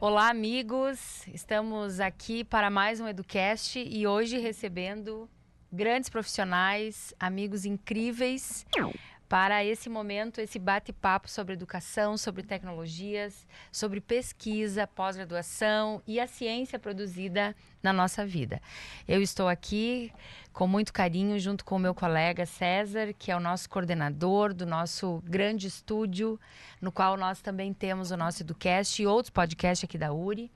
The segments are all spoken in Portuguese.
Olá, amigos! Estamos aqui para mais um Educast e hoje recebendo grandes profissionais, amigos incríveis para esse momento, esse bate-papo sobre educação, sobre tecnologias, sobre pesquisa, pós-graduação e a ciência produzida na nossa vida. Eu estou aqui com muito carinho junto com o meu colega César, que é o nosso coordenador do nosso grande estúdio, no qual nós também temos o nosso Educast e outros podcasts aqui da URI.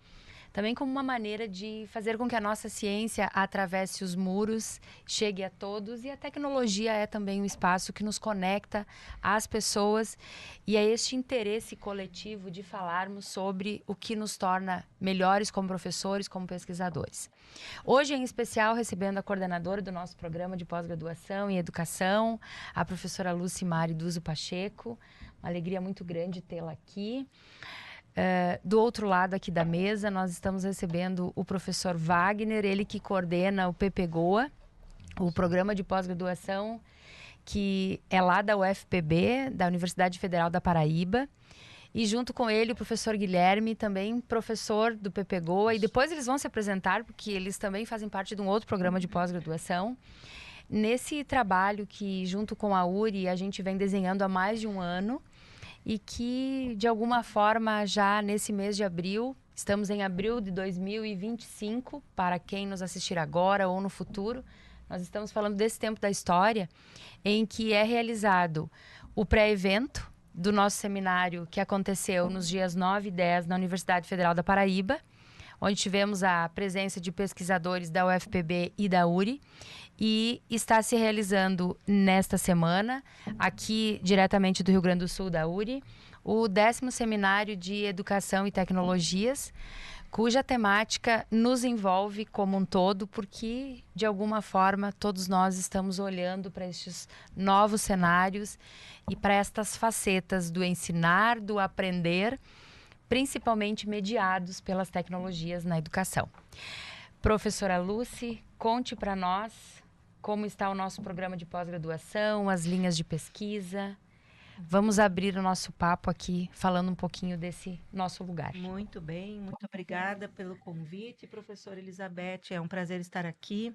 Também como uma maneira de fazer com que a nossa ciência atravesse os muros, chegue a todos, e a tecnologia é também um espaço que nos conecta às pessoas e a este interesse coletivo de falarmos sobre o que nos torna melhores como professores, como pesquisadores. Hoje, em especial, recebendo a coordenadora do nosso programa de pós-graduação em educação, a professora Lucimari Duso Pacheco. Uma alegria muito grande tê-la aqui. Do outro lado aqui da mesa, nós estamos recebendo o professor Wagner, ele que coordena o PPGoa, o programa de pós-graduação que é lá da UFPB, da Universidade Federal da Paraíba. E junto com ele o professor Guilherme, também professor do PPGoa. E depois eles vão se apresentar, porque eles também fazem parte de um outro programa de pós-graduação. Nesse trabalho que, junto com a URI, a gente vem desenhando há mais de um ano, e que, de alguma forma, já nesse mês de abril, estamos em abril de 2025, para quem nos assistir agora ou no futuro, nós estamos falando desse tempo da história, em que é realizado o pré-evento do nosso seminário, que aconteceu nos dias 9 e 10 na Universidade Federal da Paraíba, onde tivemos a presença de pesquisadores da UFPB e da URI, e está se realizando nesta semana, aqui diretamente do Rio Grande do Sul, da URI, o 10º Seminário de Educação e Tecnologias, cuja temática nos envolve como um todo, porque, de alguma forma, todos nós estamos olhando para estes novos cenários e para estas facetas do ensinar, do aprender, principalmente mediados pelas tecnologias na educação. Professora Lucy, conte para nós como está o nosso programa de pós-graduação, as linhas de pesquisa. Vamos abrir o nosso papo aqui, falando um pouquinho desse nosso lugar. Muito bem, muito obrigada pelo convite, professora Elizabeth. É um prazer estar aqui.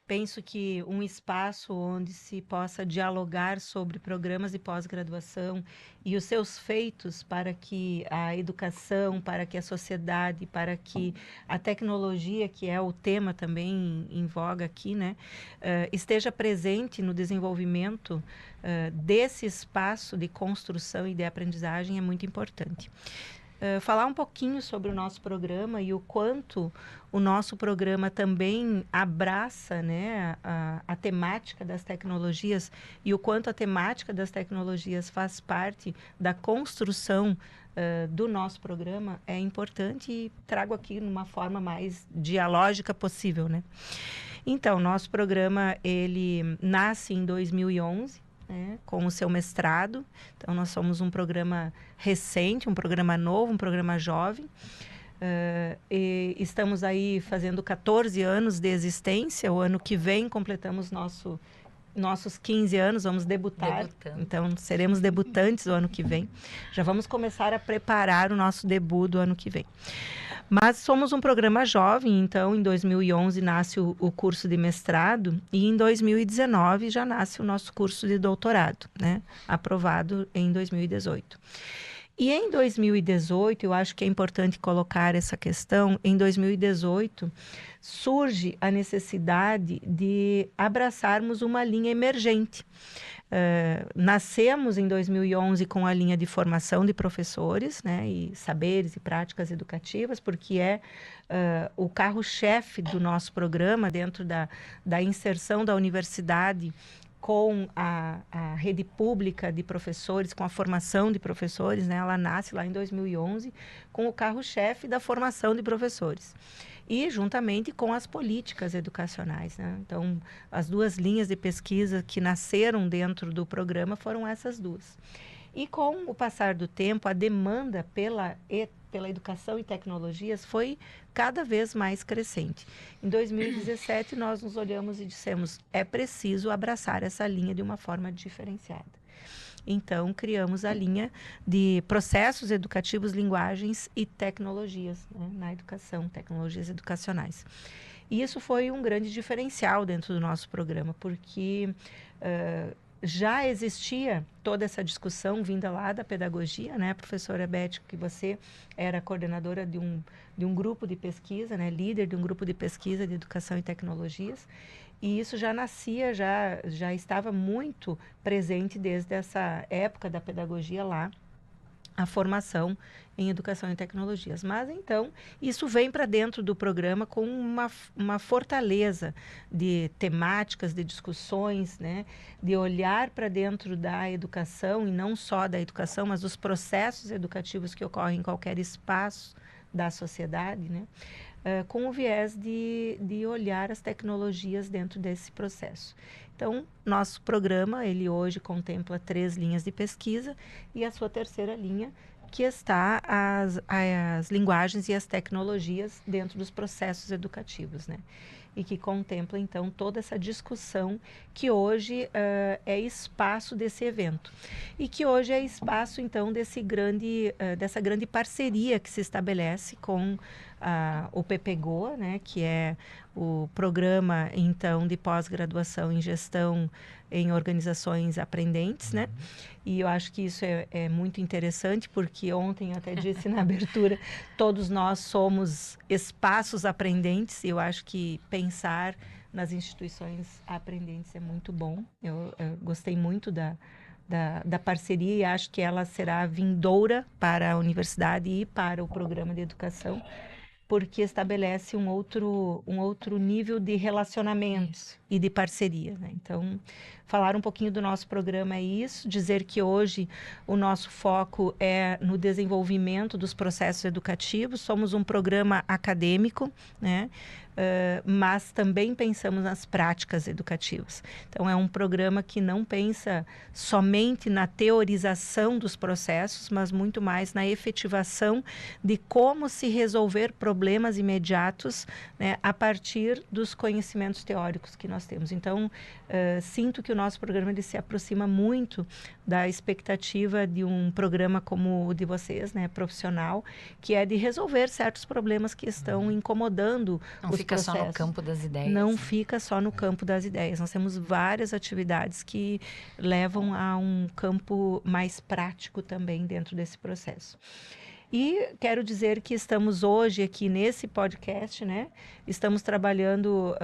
Penso que um espaço onde se possa dialogar sobre programas de pós-graduação e os seus feitos para que a educação, para que a sociedade, para que a tecnologia, que é o tema também em voga aqui, né, esteja presente no desenvolvimento desse espaço de construção e de aprendizagem é muito importante. Falar um pouquinho sobre o nosso programa e o quanto o nosso programa também abraça, né, a temática das tecnologias e o quanto a temática das tecnologias faz parte da construção do nosso programa é importante, e trago aqui numa forma mais dialógica possível, né? Então, nosso programa, ele nasce em 2011, com o seu mestrado. Então, nós somos um programa recente, um programa novo, um programa jovem. E estamos aí fazendo 14 anos de existência. O ano que vem completamos nossos 15 anos, vamos debutar. Então, seremos debutantes o ano que vem. Já vamos começar a preparar o nosso debut do ano que vem. Mas somos um programa jovem, então em 2011 nasce o curso de mestrado e em 2019 já nasce o nosso curso de doutorado, né? Aprovado em 2018. E em 2018, eu acho que é importante colocar essa questão, em 2018 surge a necessidade de abraçarmos uma linha emergente. Nascemos em 2011 com a linha de formação de professores, né, e saberes e práticas educativas, porque é o carro-chefe do nosso programa dentro da inserção da universidade com a rede pública de professores, com a formação de professores, né? Ela nasce lá em 2011 com o carro-chefe da formação de professores. E juntamente com as políticas educacionais, né? Então, as duas linhas de pesquisa que nasceram dentro do programa foram essas duas. E com o passar do tempo, a demanda pela educação e tecnologias foi cada vez mais crescente. Em 2017, nós nos olhamos e dissemos, é preciso abraçar essa linha de uma forma diferenciada. Então, criamos a linha de processos educativos, linguagens e tecnologias, né, na educação, tecnologias educacionais. E isso foi um grande diferencial dentro do nosso programa, porque já existia toda essa discussão vinda lá da pedagogia, né, professora Beth, que você era coordenadora de um grupo de pesquisa, né, líder de um grupo de pesquisa de educação e tecnologias, e isso já nascia, já estava muito presente desde essa época da pedagogia lá, a formação em educação e tecnologias. Mas então, isso vem para dentro do programa com uma fortaleza de temáticas, de discussões, né? De olhar para dentro da educação, e não só da educação, mas dos processos educativos que ocorrem em qualquer espaço da sociedade, né? Com o viés de olhar as tecnologias dentro desse processo. Então, nosso programa, ele hoje contempla 3 linhas de pesquisa e a sua terceira linha, que está as linguagens e as tecnologias dentro dos processos educativos, né? E que contempla, então, toda essa discussão que hoje é espaço desse evento. E que hoje é espaço, então, dessa grande parceria que se estabelece com o PPGoa, né, que é o programa, então, de pós-graduação em gestão em organizações aprendentes, né? E eu acho que isso é muito interessante, porque ontem eu até disse na abertura, todos nós somos espaços aprendentes, e eu acho que pensar nas instituições aprendentes é muito bom. Eu gostei muito da parceria e acho que ela será vindoura para a universidade e para o programa de educação, porque estabelece um outro nível de relacionamento e de parceria, né? Então, falar um pouquinho do nosso programa é isso, dizer que hoje o nosso foco é no desenvolvimento dos processos educativos, somos um programa acadêmico, né? Mas também pensamos nas práticas educativas. Então, é um programa que não pensa somente na teorização dos processos, mas muito mais na efetivação de como se resolver problemas imediatos, né, a partir dos conhecimentos teóricos que nós temos. Então, sinto que o nosso programa ele se aproxima muito da expectativa de um programa como o de vocês, né, profissional, que é de resolver certos problemas que estão incomodando Não os fica processos. só no campo das ideias. Não fica só no campo das ideias. Nós temos várias atividades que levam a um campo mais prático também dentro desse processo. E quero dizer que estamos hoje aqui nesse podcast, né? Estamos trabalhando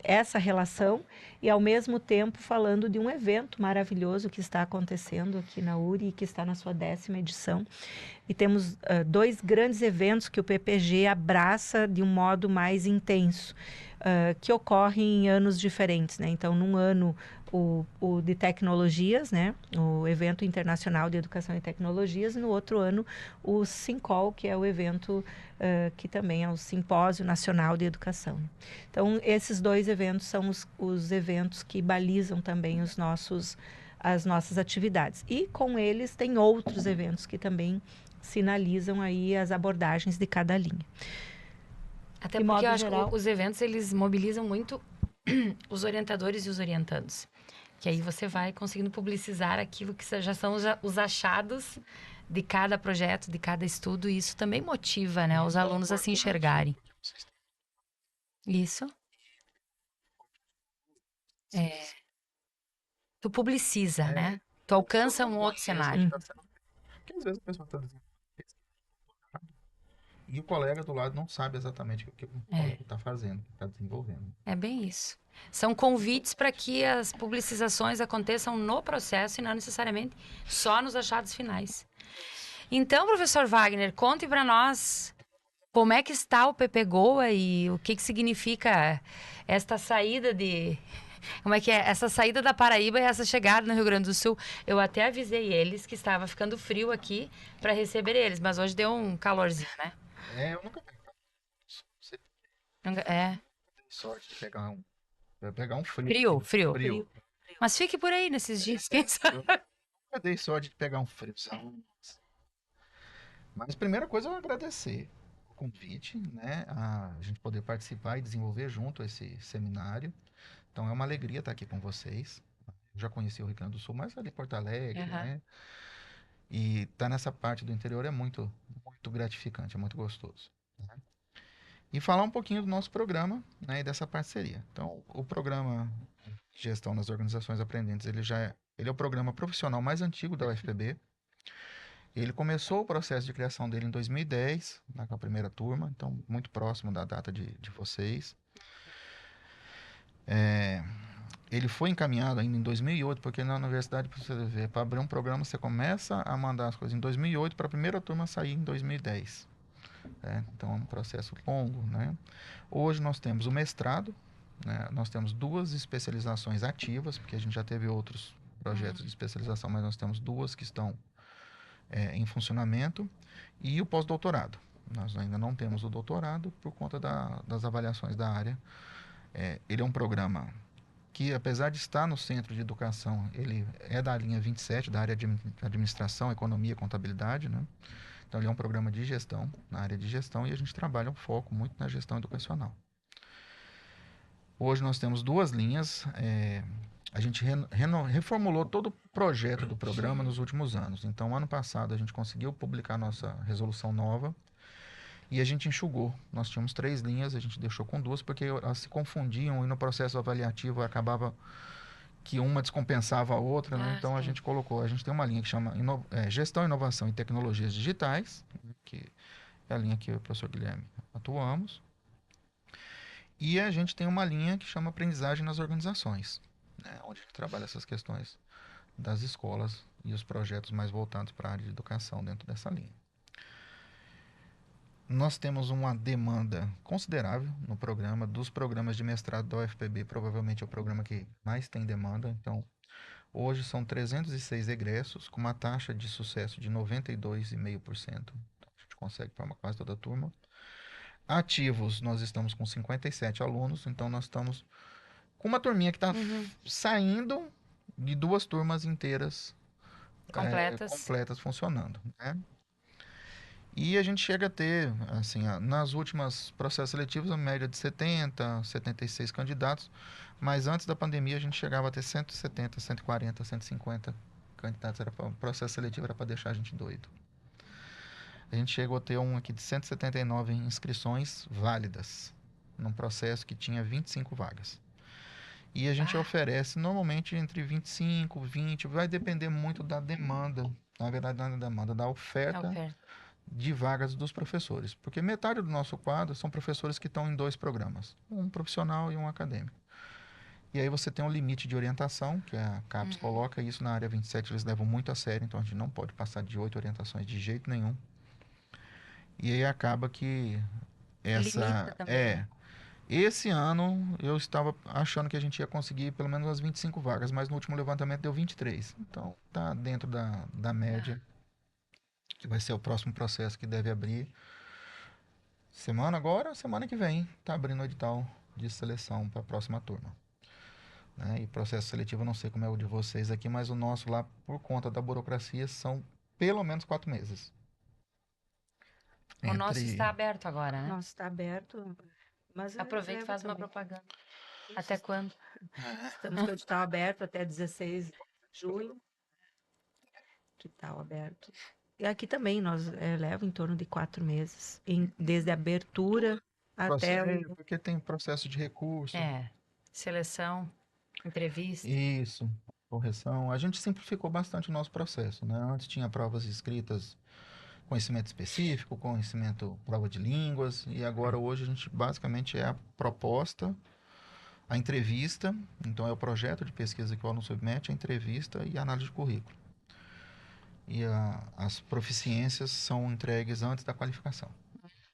essa relação e, ao mesmo tempo, falando de um evento maravilhoso que está acontecendo aqui na URI e que está na sua 10ª edição. E temos 2 grandes eventos que o PPG abraça de um modo mais intenso, que ocorrem em anos diferentes, né? Então, num ano, o de tecnologias, né? O evento internacional de educação e tecnologias, e no outro ano, o SINCOL, que é o evento que também é o Simpósio Nacional de Educação. Então, esses 2 eventos são os eventos que balizam também as nossas atividades. E com eles tem outros eventos que também sinalizam aí as abordagens de cada linha. Até De porque modo eu acho geral, que os eventos, eles mobilizam muito os orientadores e os orientandos. Que aí você vai conseguindo publicizar aquilo que já são os achados de cada projeto, de cada estudo, e isso também motiva, né, os alunos a se enxergarem. Isso. É, tu publiciza, né? Tu alcança um outro cenário. Porque às vezes a pessoa está desenvolvendo e o colega do lado não sabe exatamente o que o colega está fazendo, está desenvolvendo. É bem isso. São convites para que as publicizações aconteçam no processo e não necessariamente só nos achados finais. Então, professor Wagner, conte para nós como é que está o PPGoa e o que significa esta saída de... Como é que é? Essa saída da Paraíba e essa chegada no Rio Grande do Sul. Eu até avisei eles que estava ficando frio aqui para receber eles, mas hoje deu um calorzinho, né? Eu nunca você É. tem sorte de pegar um frio. Frio. Mas fique por aí nesses dias, quem sabe? Eu nunca dei sorte de pegar um frio. Mas a primeira coisa é eu agradecer o convite, né? A gente poder participar e desenvolver junto esse seminário. Então é uma alegria estar aqui com vocês. já conheci o Rio Grande do Sul, mas ali Porto Alegre, Aham. né? E tá nessa parte do interior é muito gratificante, é muito gostoso, né? E falar um pouquinho do nosso programa, né, e dessa parceria. Então, o programa de Gestão nas Organizações Aprendentes, ele é o programa profissional mais antigo da UFPB. Ele começou o processo de criação dele em 2010, né, com a primeira turma, então muito próximo da data de vocês. Ele foi encaminhado ainda em 2008, porque na universidade, para você ver, para abrir um programa, você começa a mandar as coisas em 2008 para a primeira turma sair em 2010. Né? Então é um processo longo. Né? Hoje nós temos o mestrado, né? Nós temos 2 especializações ativas, porque a gente já teve outros projetos de especialização, mas nós temos 2 que estão em funcionamento, e o pós-doutorado. Nós ainda não temos o doutorado por conta das avaliações da área. Ele é um programa que, apesar de estar no centro de educação, ele é da linha 27, da área de administração, economia e contabilidade, né? Então, ele é um programa de gestão, na área de gestão, e a gente trabalha um foco muito na gestão educacional. Hoje nós temos 2 linhas. A gente reformulou todo o projeto do programa nos últimos anos. Então, ano passado, a gente conseguiu publicar nossa resolução nova e a gente enxugou. Nós tínhamos 3 linhas, a gente deixou com 2, porque elas se confundiam e no processo avaliativo acabava que uma descompensava a outra, né? Ah, Então, a sim. gente colocou, a gente tem uma linha que chama Gestão, Inovação e Tecnologias Digitais, que é a linha que eu e o professor Guilherme atuamos. E a gente tem uma linha que chama Aprendizagem nas Organizações, né? Onde a gente trabalha essas questões das escolas e os projetos mais voltados para a área de educação dentro dessa linha. Nós temos uma demanda considerável no programa, dos programas de mestrado da UFPB, provavelmente é o programa que mais tem demanda. Então, hoje são 306 egressos, com uma taxa de sucesso de 92,5%. Então, a gente consegue formar quase toda a turma. Ativos, nós estamos com 57 alunos, então nós estamos com uma turminha que está saindo de 2 turmas inteiras Completas. completas funcionando, né? E a gente chega a ter, assim, nas últimas processos seletivos, a média de 70, 76 candidatos, mas antes da pandemia a gente chegava a ter 170, 140, 150 candidatos. O processo seletivo era para deixar a gente doido. A gente chegou a ter um aqui de 179 inscrições válidas, num processo que tinha 25 vagas. E a gente oferece normalmente entre 25, 20, vai depender muito da demanda, na verdade não da demanda, da A oferta oferta. de vagas dos professores. Porque metade do nosso quadro são professores que estão em 2 programas, um profissional e um acadêmico. E aí você tem um limite de orientação, que a CAPES coloca, e isso na área 27 eles levam muito a sério, então a gente não pode passar de 8 orientações de jeito nenhum. E aí acaba que Limita essa também, né? esse ano eu estava achando que a gente ia conseguir pelo menos umas 25 vagas, mas no último levantamento deu 23. Então tá dentro da média, que vai ser o próximo processo que deve abrir semana que vem, tá abrindo o edital de seleção para a próxima turma. Né? E processo seletivo, eu não sei como é o de vocês aqui, mas o nosso lá, por conta da burocracia, são pelo menos 4 meses. O nosso está Entre. aberto agora, né? Nossa, está aberto, mas Aproveita e leva faz uma também. propaganda. Isso, Até quando? estamos com o edital aberto até 16 de julho. Edital aberto. E aqui também nós leva em torno de 4 meses, desde a abertura até o... Porque tem processo de recurso. É. Seleção, entrevista. Isso, correção. A gente simplificou bastante o nosso processo, né? Antes tinha provas escritas, conhecimento específico, conhecimento, prova de línguas, e agora hoje a gente basicamente é a proposta, a entrevista, então é o projeto de pesquisa que o aluno submete, a entrevista e a análise de currículo. E as proficiências são entregues antes da qualificação.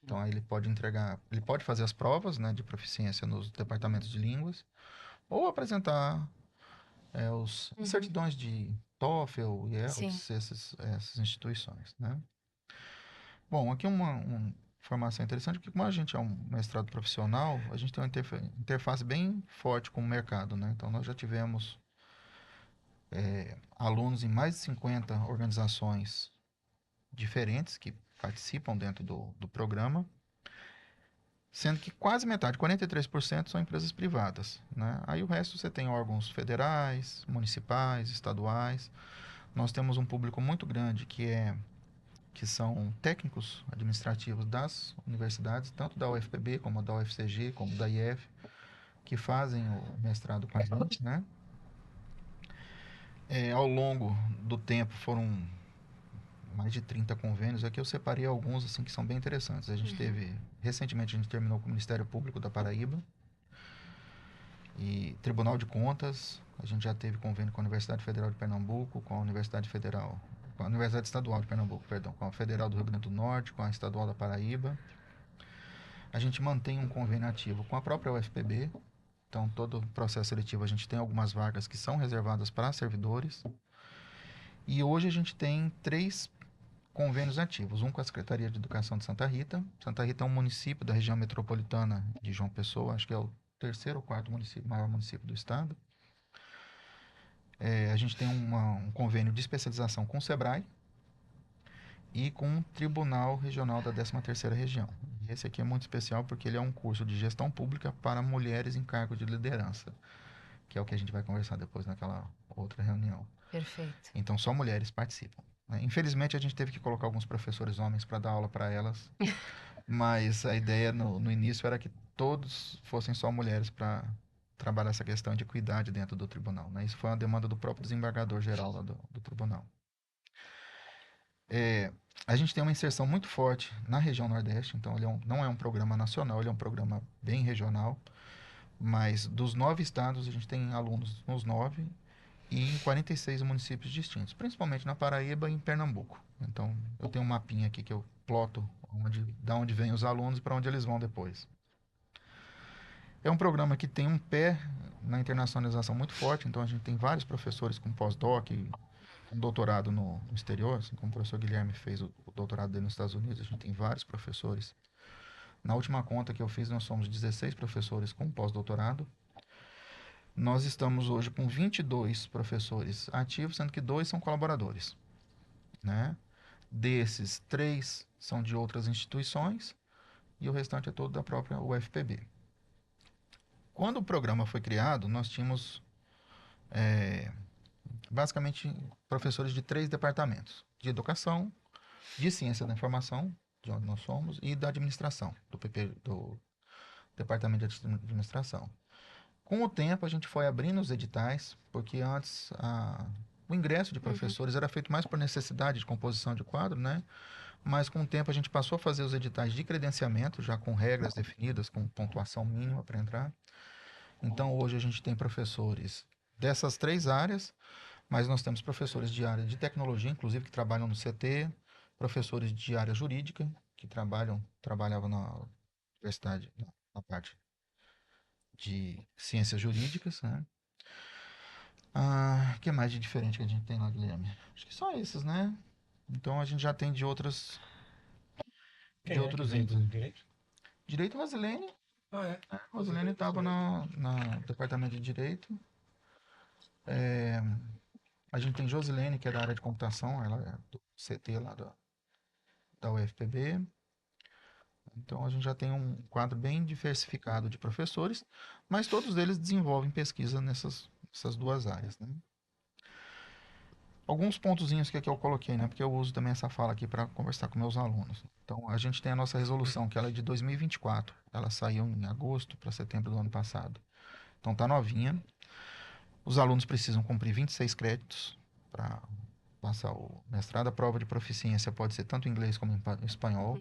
Então aí ele pode entregar, ele pode fazer as provas, né, de proficiência nos departamentos de línguas, ou apresentar os certidões de TOEFL e Sim. IELTS, essas instituições, né? Bom, aqui uma informação interessante, porque como a gente é um mestrado profissional, a gente tem uma interface bem forte com o mercado, né? Então, nós já tivemos alunos em mais de 50 organizações diferentes que participam dentro do programa. sendo que quase metade, 43%, são empresas privadas, né? Aí o resto você tem órgãos federais, municipais, estaduais. Nós temos um público muito grande que são técnicos administrativos das universidades, tanto da UFPB, como da UFCG, como da IF, que fazem o mestrado com a gente, né? Ao longo do tempo foram mais de 30 convênios. Aqui eu separei alguns assim que são bem interessantes. A gente teve, recentemente a gente terminou com o Ministério Público da Paraíba e Tribunal de Contas. A gente já teve convênio com a Universidade Federal de Pernambuco, com a Universidade Estadual de Pernambuco, perdão, com a Federal do Rio Grande do Norte, com a Estadual da Paraíba. A gente mantém um convênio ativo com a própria UFPB. Então, todo o processo seletivo a gente tem algumas vagas que são reservadas para servidores. E hoje a gente tem 3 convênios ativos. Um com a Secretaria de Educação de Santa Rita. Santa Rita é um município da região metropolitana de João Pessoa. Acho que é o 3º ou 4º maior município do estado. A gente tem um convênio de especialização com o SEBRAE e com o Tribunal Regional da 13ª Região. E esse aqui é muito especial porque ele é um curso de gestão pública para mulheres em cargo de liderança, que é o que a gente vai conversar depois naquela outra reunião. Perfeito. Então, só mulheres participam, né? Infelizmente, a gente teve que colocar alguns professores homens para dar aula para elas, mas a ideia no início era que todos fossem só mulheres para trabalhar essa questão de equidade dentro do tribunal, né? Isso foi uma demanda do próprio desembargador geral lá do tribunal. A gente tem uma inserção muito forte na região Nordeste, então ele não é um programa nacional, ele é um programa bem regional, mas dos 9 estados a gente tem alunos nos 9 e em 46 municípios distintos, principalmente na Paraíba e em Pernambuco. Então eu tenho um mapinha aqui que eu ploto da onde vêm os alunos e para onde eles vão depois. É um programa que tem um pé na internacionalização muito forte, então a gente tem vários professores com pós-doc, um doutorado no exterior, assim como o professor Guilherme fez o doutorado dele nos Estados Unidos. A gente tem vários professores. Na última conta que eu fiz, nós somos 16 professores com pós-doutorado. Nós estamos hoje com 22 professores ativos, sendo que 2 são colaboradores, né? Desses, 3 são de outras instituições e o restante é todo da própria UFPB. Quando o programa foi criado, nós tínhamos basicamente professores de 3 departamentos: de educação, de ciência da informação, de onde nós somos, e da administração, do departamento de administração. Com o tempo, a gente foi abrindo os editais, porque antes o ingresso de professores era feito mais por necessidade de composição de quadro, né? Mas com o tempo a gente passou a fazer os editais de credenciamento, já com regras definidas, com pontuação mínima para entrar. Então, hoje a gente tem professores dessas 3 áreas, mas nós temos professores de área de tecnologia, inclusive, que trabalham no CT, professores de área jurídica, que trabalhavam na universidade, na parte de ciências jurídicas, né? O que mais de diferente que a gente tem lá, Guilherme? Acho que só esses, né? Então a gente já tem de outros índices. Direito, Rosilene. Rosilene estava no departamento de Direito. A gente tem Josilene, que é da área de computação, ela é do CT lá da UFPB. Então a gente já tem um quadro bem diversificado de professores, mas todos eles desenvolvem pesquisa nessas 2 áreas, né? Alguns pontozinhos que aqui eu coloquei, né? Porque eu uso também essa fala aqui para conversar com meus alunos. Então, a gente tem a nossa resolução, que ela é de 2024. Ela saiu em agosto para setembro do ano passado. Então, tá novinha. Os alunos precisam cumprir 26 créditos para passar o mestrado. A prova de proficiência pode ser tanto em inglês como em espanhol.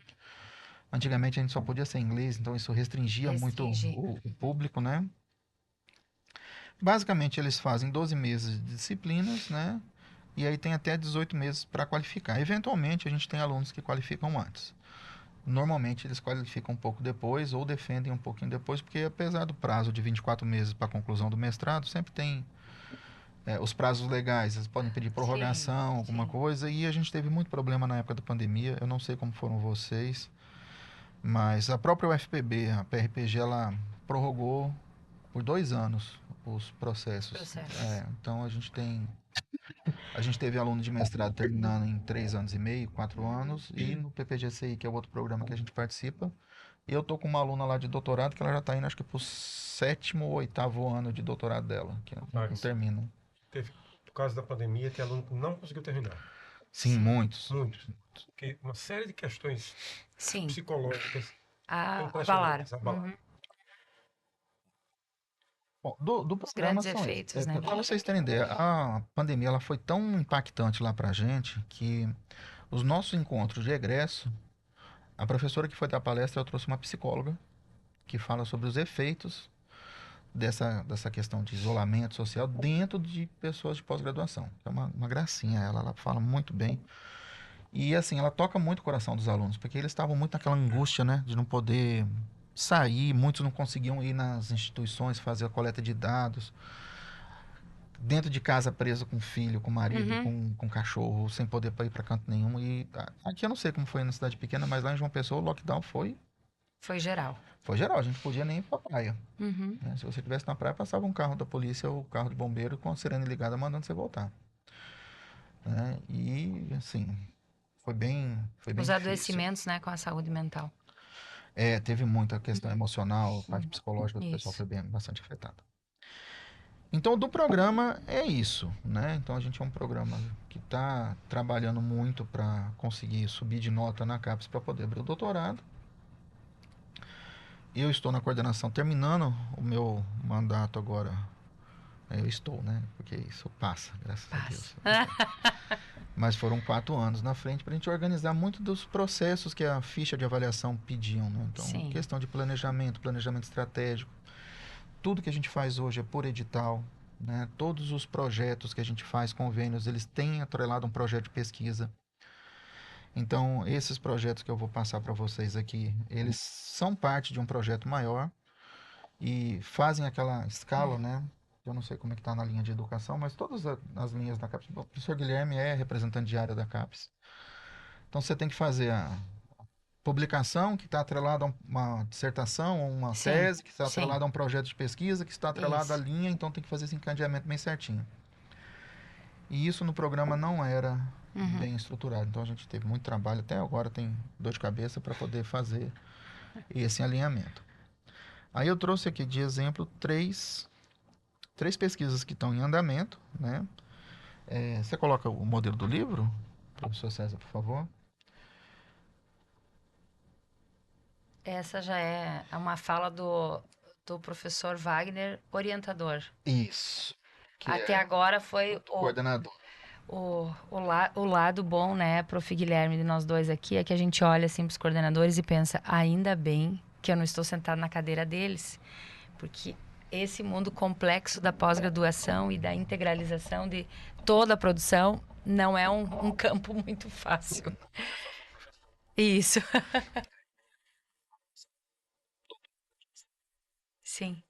Antigamente, a gente só podia ser em inglês, então isso restringia muito o público, né? Basicamente, eles fazem 12 meses de disciplinas, né? E aí tem até 18 meses para qualificar. Eventualmente, a gente tem alunos que qualificam antes. Normalmente, eles qualificam um pouco depois ou defendem um pouquinho depois, porque apesar do prazo de 24 meses para a conclusão do mestrado, sempre tem os prazos legais. Eles podem pedir prorrogação, alguma coisa. E a gente teve muito problema na época da pandemia. Eu não sei como foram vocês, mas a própria UFPB, a PRPG, ela prorrogou por 2 anos os processos. Então, a gente teve aluno de mestrado terminando em 3 anos e meio, 4 anos, e no PPGCI, que é o outro programa que a gente participa, Eu tô com uma aluna lá de doutorado que ela já está indo, acho que pro 7º ou 8º ano de doutorado dela, que não Mas termina. teve, por causa da pandemia, tem aluno que não conseguiu terminar. Sim, muitos. Muitos. Porque uma série de questões Sim. psicológicas Abalaram. impressionantes, abalaram. Bom, do Os programa grandes são efeitos, esses. né? Para vocês terem ideia, a pandemia ela foi tão impactante lá pra gente que os nossos encontros de egresso, a professora que foi dar palestra, ela trouxe uma psicóloga que fala sobre os efeitos dessa questão de isolamento social dentro de pessoas de pós-graduação. É uma gracinha ela fala muito bem. E assim, ela toca muito o coração dos alunos, porque eles estavam muito naquela angústia, né, de não poder sair, muitos não conseguiam ir nas instituições fazer a coleta de dados, dentro de casa preso com filho, com marido, com cachorro, sem poder ir para canto nenhum. E aqui eu não sei como foi na cidade pequena, mas lá em João Pessoa o lockdown Foi geral. foi geral, a gente podia nem ir pra praia. Uhum. Né? Se você estivesse na praia, passava um carro da polícia ou carro de bombeiro com a sirene ligada mandando você voltar. Né? E assim, foi bem Os difícil. adoecimentos, né, com a saúde mental. Teve muita questão emocional, parte psicológica do pessoal Isso. foi bastante afetada. Então, do programa é isso, né? Então, a gente é um programa que está trabalhando muito para conseguir subir de nota na CAPES para poder abrir o doutorado. Eu estou na coordenação, terminando o meu mandato agora. Eu estou, né? Porque isso passa, graças a Deus. Mas foram 4 anos na frente para a gente organizar muito dos processos que a ficha de avaliação pediam, né? Então, Sim. questão de planejamento estratégico. Tudo que a gente faz hoje é por edital, né? Todos os projetos que a gente faz, convênios, eles têm atrelado um projeto de pesquisa. Então, esses projetos que eu vou passar para vocês aqui, eles são parte de um projeto maior e fazem aquela escala, né? Eu não sei como é que está na linha de educação, mas todas as linhas da CAPES. O professor Guilherme é representante de área da CAPES. Então, você tem que fazer a publicação que está atrelada a uma dissertação ou uma Sim, tese, que está sim. atrelada a um projeto de pesquisa, que está atrelada à Isso. linha, então tem que fazer esse encadeamento bem certinho. E isso no programa não era bem estruturado, então a gente teve muito trabalho, até agora tem dor de cabeça para poder fazer esse alinhamento. Aí eu trouxe aqui de exemplo três pesquisas que estão em andamento, né? Você coloca o modelo do livro, professor César, por favor. Essa já é uma fala do professor Wagner, orientador. Isso. Que Até é agora foi o coordenador. o lado bom, né, prof. Guilherme, de nós dois aqui, é que a gente olha assim para os coordenadores e pensa, ainda bem que eu não estou sentado na cadeira deles, porque esse mundo complexo da pós-graduação e da integralização de toda a produção não é um campo muito fácil. Isso. Sim.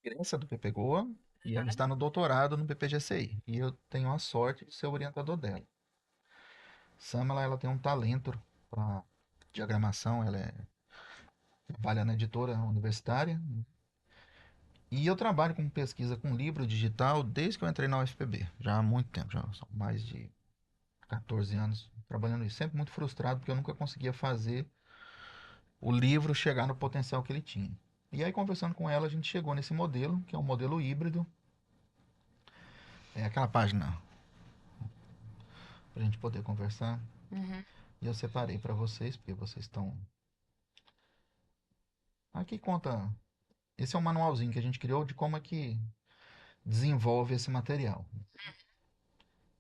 Ingresso do PPGoa e ela está no doutorado no PPGCI. E eu tenho a sorte de ser o orientador dela. Samela, ela tem um talento para diagramação, trabalha na editora universitária. E eu trabalho com pesquisa com livro digital desde que eu entrei na UFPB, já há muito tempo, já são mais de 14 anos trabalhando isso. Sempre muito frustrado porque eu nunca conseguia fazer o livro chegar no potencial que ele tinha. E aí, conversando com ela, a gente chegou nesse modelo, que é um modelo híbrido. É aquela página para a gente poder conversar. E eu separei para vocês, porque vocês estão. Aqui conta. Esse é um manualzinho que a gente criou de como é que desenvolve esse material.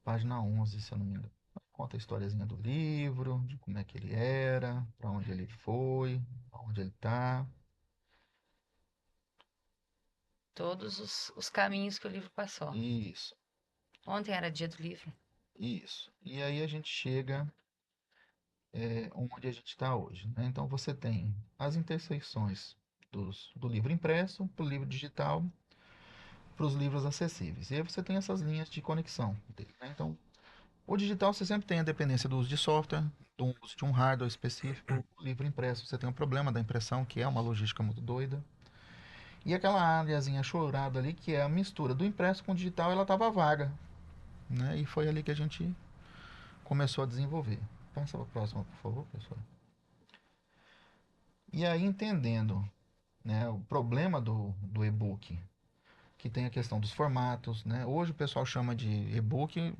Página 11, se eu não me engano. Conta a historiazinha do livro, de como é que ele era, para onde ele foi, onde ele está. Todos os caminhos que o livro passou. Isso, Ontem era dia do livro. isso. E aí a gente chega onde a gente está hoje, né? Então você tem as intersecções do livro impresso para o livro digital, para os livros acessíveis. E aí você tem essas linhas de conexão dele, né? Então, o digital você sempre tem a dependência do uso de software, do uso de um hardware específico. O livro impresso você tem um problema da impressão, que é uma logística muito doida. E aquela áreazinha chorada ali, que é a mistura do impresso com o digital, ela estava vaga, né? E foi ali que a gente começou a desenvolver. Passa para a próxima, por favor, pessoal. E aí, entendendo, né, o problema do e-book, que tem a questão dos formatos, né? Hoje o pessoal chama de e-book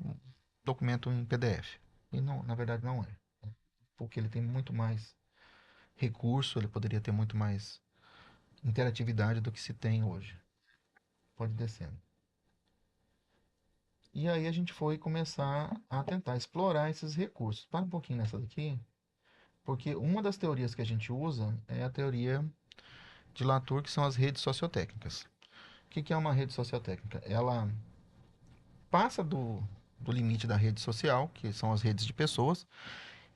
documento em PDF. E não, na verdade não é. Porque ele tem muito mais recurso, ele poderia ter muito mais interatividade do que se tem hoje. Pode descendo. E aí a gente foi começar a tentar explorar esses recursos. Para um pouquinho nessa daqui, porque uma das teorias que a gente usa é a teoria de Latour, que são as redes sociotécnicas. O que é uma rede sociotécnica? Ela passa do limite da rede social, que são as redes de pessoas,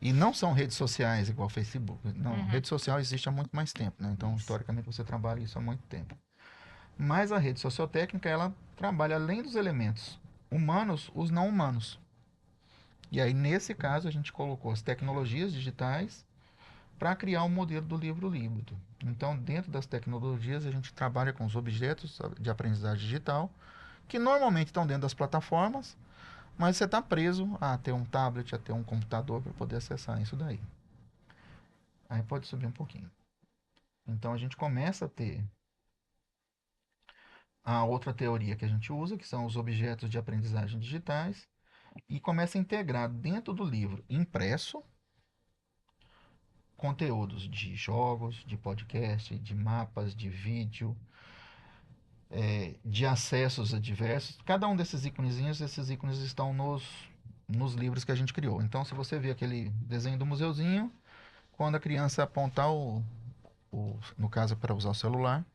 e não são redes sociais igual Facebook. Não, rede social existe há muito mais tempo, né? Então, historicamente, você trabalha isso há muito tempo. Mas a rede sociotécnica, ela trabalha além dos elementos humanos, os não humanos. E aí, nesse caso, a gente colocou as tecnologias digitais para criar um modelo do livro líquido. Então, dentro das tecnologias, a gente trabalha com os objetos de aprendizagem digital, que normalmente estão dentro das plataformas, mas você está preso a ter um tablet, a ter um computador para poder acessar isso daí. Aí pode subir um pouquinho. Então, a gente começa a ter a outra teoria que a gente usa, que são os objetos de aprendizagem digitais, e começa a integrar dentro do livro impresso conteúdos de jogos, de podcast, de mapas, de vídeo, de acessos a diversos. Cada um desses íconezinhos, esses ícones estão nos livros que a gente criou. Então, se você vê aquele desenho do museuzinho, quando a criança apontar no caso para usar o celular,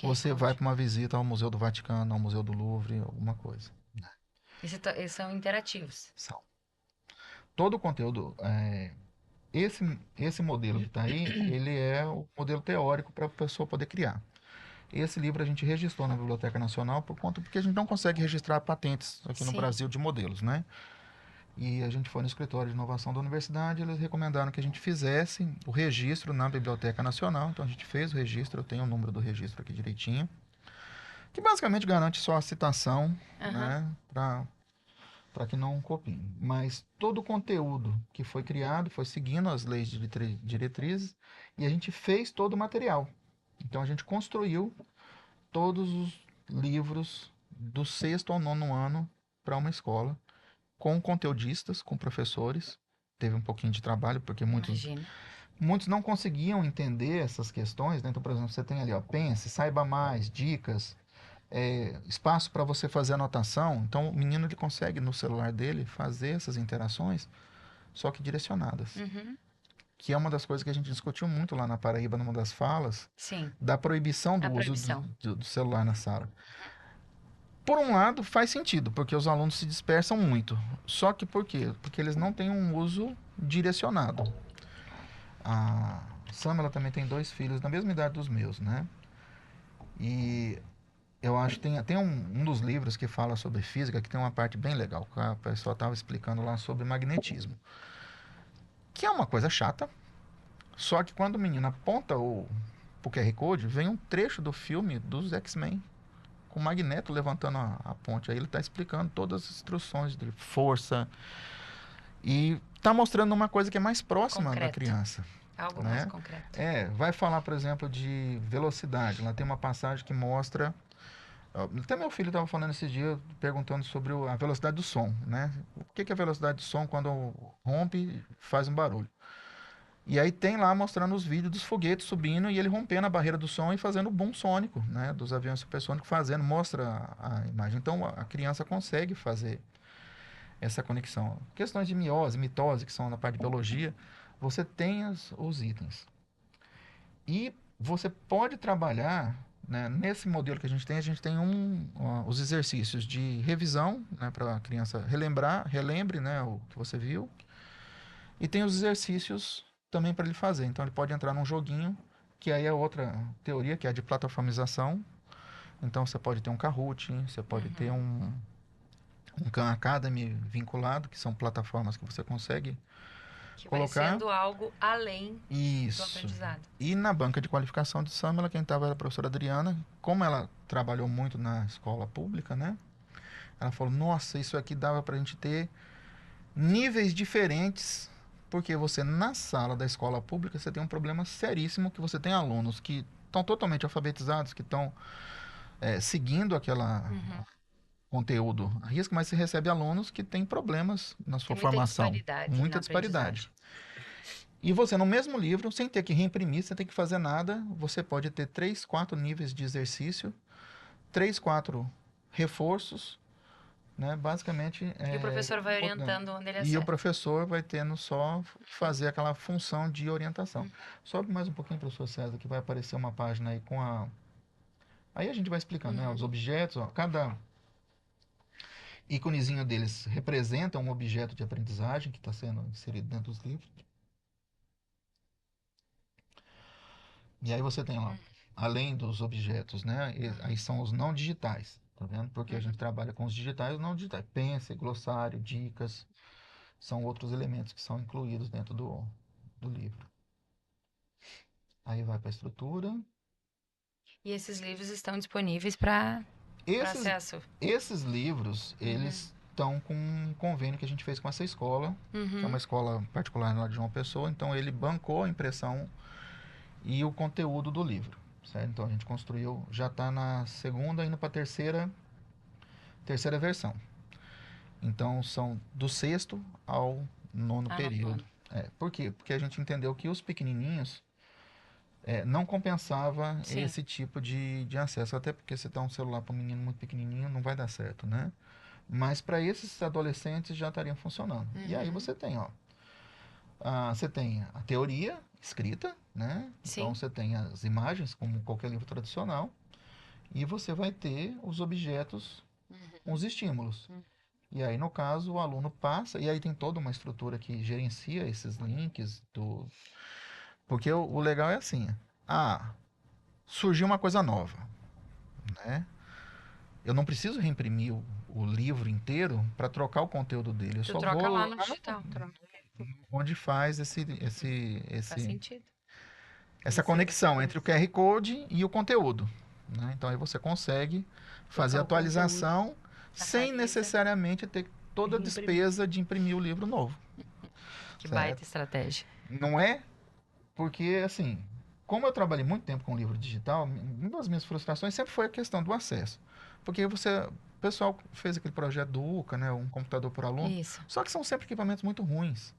você vai para uma visita ao Museu do Vaticano, ao Museu do Louvre, alguma coisa. Esses são interativos. São. Todo o conteúdo, esse modelo que está aí, ele é o modelo teórico para a pessoa poder criar. Esse livro a gente registrou na Biblioteca Nacional porque a gente não consegue registrar patentes aqui no Brasil de modelos, né? E a gente foi no escritório de inovação da universidade, eles recomendaram que a gente fizesse o registro na Biblioteca Nacional. Então a gente fez o registro, eu tenho o número do registro aqui direitinho, que basicamente garante só a citação, né, para que não copiem. Mas todo o conteúdo que foi criado foi seguindo as leis de diretrizes e a gente fez todo o material. Então a gente construiu todos os livros do 6º ao 9º ano para uma escola, com conteudistas, com professores. Teve um pouquinho de trabalho, porque muitos não conseguiam entender essas questões, né? Então, por exemplo, você tem ali, ó, pense, saiba mais, dicas, espaço para você fazer anotação. Então, o menino ele consegue, no celular dele, fazer essas interações, só que direcionadas. Que é uma das coisas que a gente discutiu muito lá na Paraíba, numa das falas, da proibição do uso do celular na sala. Por um lado, faz sentido, porque os alunos se dispersam muito. Só que por quê? Porque eles não têm um uso direcionado. A Sam, ela também tem 2 filhos da mesma idade dos meus, né? E eu acho que tem um dos livros que fala sobre física, que tem uma parte bem legal, que a pessoa estava explicando lá sobre magnetismo. Que é uma coisa chata, só que quando o menino aponta o QR Code, vem um trecho do filme dos X-Men, com o Magneto levantando a ponte. Aí ele está explicando todas as instruções de força e está mostrando uma coisa que é mais próxima da criança. Algo mais concreto. Vai falar, por exemplo, de velocidade. Lá tem uma passagem que mostra... Até meu filho estava falando esse dia, perguntando sobre a velocidade do som, né? O que é a velocidade do som quando rompe faz um barulho? E aí tem lá mostrando os vídeos dos foguetes subindo e ele rompendo a barreira do som e fazendo o boom sônico, né? Dos aviões supersônicos fazendo, mostra a imagem. Então a criança consegue fazer essa conexão. Questões de miose, mitose, que são na parte de biologia, você tem os itens. E você pode trabalhar, né, nesse modelo que a gente tem os exercícios de revisão, né, para a criança relembre, né, o que você viu. E tem os exercícios também para ele fazer. Então ele pode entrar num joguinho, que aí é outra teoria, que é a de plataformização. Então você pode ter um Kahoot, você pode ter um Khan Academy vinculado, que são plataformas que você consegue colocar. Vai sendo algo além do aprendizado. E na banca de qualificação de Samela, quem estava era a professora Adriana. Como ela trabalhou muito na escola pública, né? Ela falou, nossa, isso aqui dava para a gente ter níveis diferentes Porque você, na sala da escola pública, você tem um problema seríssimo, que você tem alunos que estão totalmente alfabetizados, que estão seguindo aquela conteúdo a risco, mas você recebe alunos que têm problemas na sua Tem muita formação. disparidade Muita na disparidade. aprendizagem. E você, no mesmo livro, sem ter que reimprimir, sem ter que fazer nada, você pode ter 3, 4 níveis de exercício, 3, 4 reforços, né? Basicamente. E o professor vai orientando onde ele E o acerta. professor vai tendo só fazer aquela função de orientação. Sobe mais um pouquinho, professor César, que vai aparecer uma página aí com a. Aí a gente vai explicando, né? Os objetos, ó, cada íconezinho deles representa um objeto de aprendizagem que está sendo inserido dentro dos livros. E aí você tem lá, além dos objetos, né? Aí são os não digitais, tá vendo? Porque a gente trabalha com os digitais e os não digitais. Pense, glossário, dicas, são outros elementos que são incluídos dentro do livro. Aí vai para a estrutura. E esses livros estão disponíveis para acesso. Esses livros, eles estão com um convênio que a gente fez com essa escola, que é uma escola particular lá de João Pessoa, então ele bancou a impressão e o conteúdo do livro, certo? Então a gente construiu, já está na segunda, indo para a terceira versão. Então são do 6º ao 9º período. Por quê? Porque a gente entendeu que os pequenininhos não compensava esse tipo de acesso, até porque se dá um celular para um menino muito pequenininho, não vai dar certo, né? Mas para esses adolescentes já estariam funcionando. E aí você tem, ó, você tem a teoria escrita, né? Sim. Então você tem as imagens, como qualquer livro tradicional, e você vai ter os objetos, os estímulos. E aí, no caso, o aluno passa, e aí tem toda uma estrutura que gerencia esses links, porque o legal é assim, surgiu uma coisa nova, né? Eu não preciso reimprimir o livro inteiro para trocar o conteúdo dele. Eu Tu só troca vou lá no digital. onde faz Faz sentido. essa conexão entre o QR Code e o conteúdo, né? Então aí você consegue fazer a atualização sem necessariamente ter toda a despesa de imprimir o livro novo. Que baita estratégia. Não é? Porque, assim, como eu trabalhei muito tempo com livro digital, uma das minhas frustrações sempre foi a questão do acesso. Porque o pessoal fez aquele projeto do UCA, né? Um computador por aluno. Isso. Só que são sempre equipamentos muito ruins.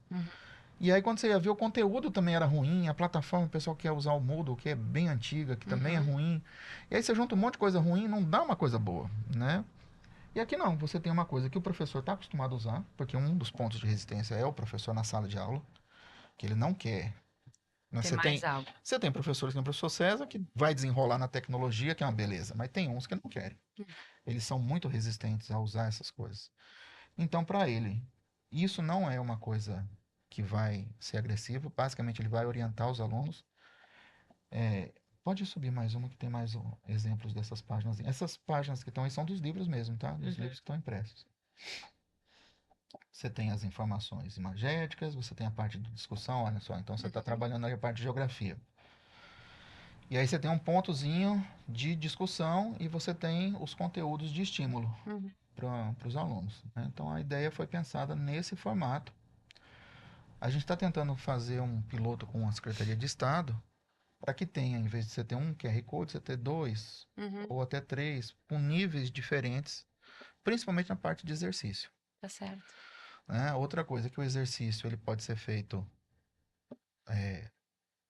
E aí, quando você ia ver, o conteúdo também era ruim, a plataforma, o pessoal quer usar o Moodle, que é bem antiga, que também é ruim. E aí você junta um monte de coisa ruim, não dá uma coisa boa, né? E aqui não, você tem uma coisa que o professor está acostumado a usar, porque um dos pontos de resistência é o professor na sala de aula, que ele não quer. Né? Você tem professores, como o professor César, que vai desenrolar na tecnologia, que é uma beleza, mas tem uns que não querem. Eles são muito resistentes a usar essas coisas. Então, para ele, isso não é uma coisa que vai ser agressivo, basicamente ele vai orientar os alunos. Pode subir mais uma que tem mais exemplos dessas páginas. Essas páginas que estão aí são dos livros mesmo, tá? Dos livros que estão impressos. Você tem as informações imagéticas, você tem a parte de discussão, olha só, então você está trabalhando aí a parte de geografia. E aí você tem um pontozinho de discussão e você tem os conteúdos de estímulo para os alunos, né? Então a ideia foi pensada nesse formato. A gente está tentando fazer um piloto com a Secretaria de Estado para que tenha, em vez de você ter um QR Code, você ter 2 ou até 3, com níveis diferentes, principalmente na parte de exercício. Tá certo. Né? Outra coisa é que o exercício ele pode ser feito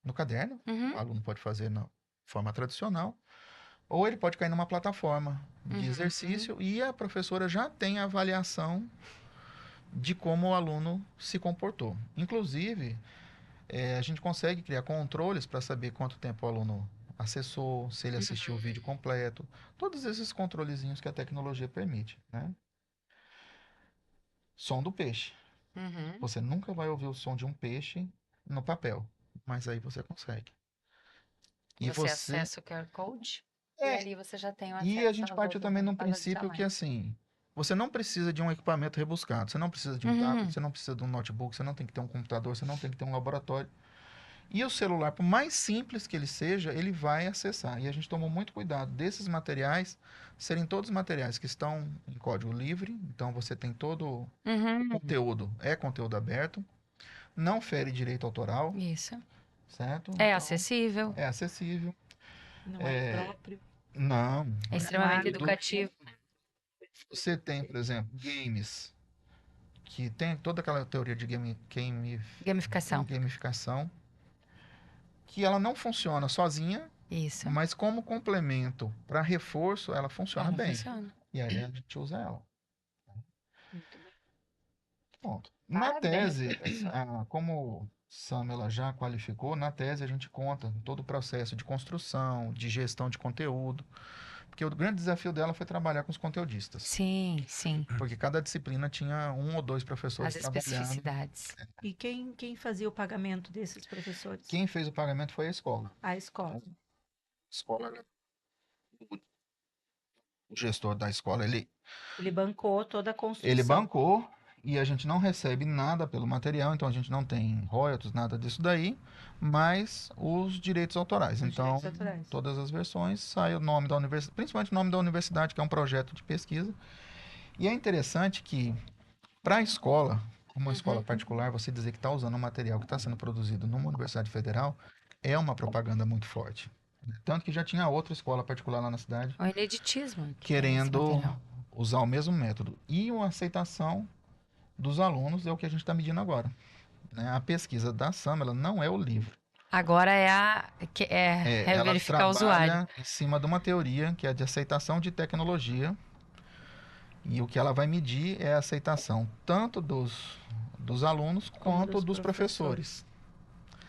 no caderno, o aluno pode fazer na forma tradicional, ou ele pode cair numa plataforma de exercício e a professora já tem a avaliação de como o aluno se comportou. Inclusive, a gente consegue criar controles para saber quanto tempo o aluno acessou, se ele assistiu o vídeo completo, todos esses controlezinhos que a tecnologia permite, né? Som do peixe. Você nunca vai ouvir o som de um peixe no papel, mas aí você consegue. E você acessa o QR Code e ali você já tem o acesso. E a gente parte também num princípio que, assim, você não precisa de um equipamento rebuscado, você não precisa de um tablet, você não precisa de um notebook, você não tem que ter um computador, você não tem que ter um laboratório. E o celular, por mais simples que ele seja, ele vai acessar. E a gente tomou muito cuidado desses materiais serem todos materiais que estão em código livre. Então, você tem todo o conteúdo, é conteúdo aberto. não fere direito autoral, Isso. certo? É Então, acessível, é acessível. Não é É, próprio. Não. é extremamente válido. educativo. Você tem, por exemplo, games, que tem toda aquela teoria de Gamificação. gamificação, que ela não funciona sozinha, Isso. mas como complemento para reforço, ela funciona Ela bem. funciona. E aí a gente usa ela. Muito bem. Ponto. Na Parabéns, tese, professor. como Samela já qualificou, na tese a gente conta todo o processo de construção, de gestão de conteúdo, porque o grande desafio dela foi trabalhar com os conteudistas, Sim, sim. porque cada disciplina tinha um ou dois professores As trabalhando. especificidades. E quem fazia o pagamento desses professores? Quem fez o pagamento foi a escola. A escola. A escola, o gestor da escola, Ele bancou toda a construção. ele bancou e a gente não recebe nada pelo material, então a gente não tem royalties, nada disso daí, mas os direitos autorais. Os Então, direitos autorais. todas as versões sai o nome da universidade, principalmente o nome da universidade, que é um projeto de pesquisa. E é interessante que, para a escola, como uma escola particular, você dizer que está usando um material que está sendo produzido numa universidade federal é uma propaganda muito forte. Tanto que já tinha outra escola particular lá na cidade O ineditismo. que tem esse querendo material. usar o mesmo método. E uma aceitação dos alunos é o que a gente está medindo agora. Né? A pesquisa da Samela não é o livro. Agora é Ela verificar o usuário. trabalha em cima de uma teoria que é de aceitação de tecnologia. E o que ela vai medir é a aceitação tanto dos alunos quanto dos professores.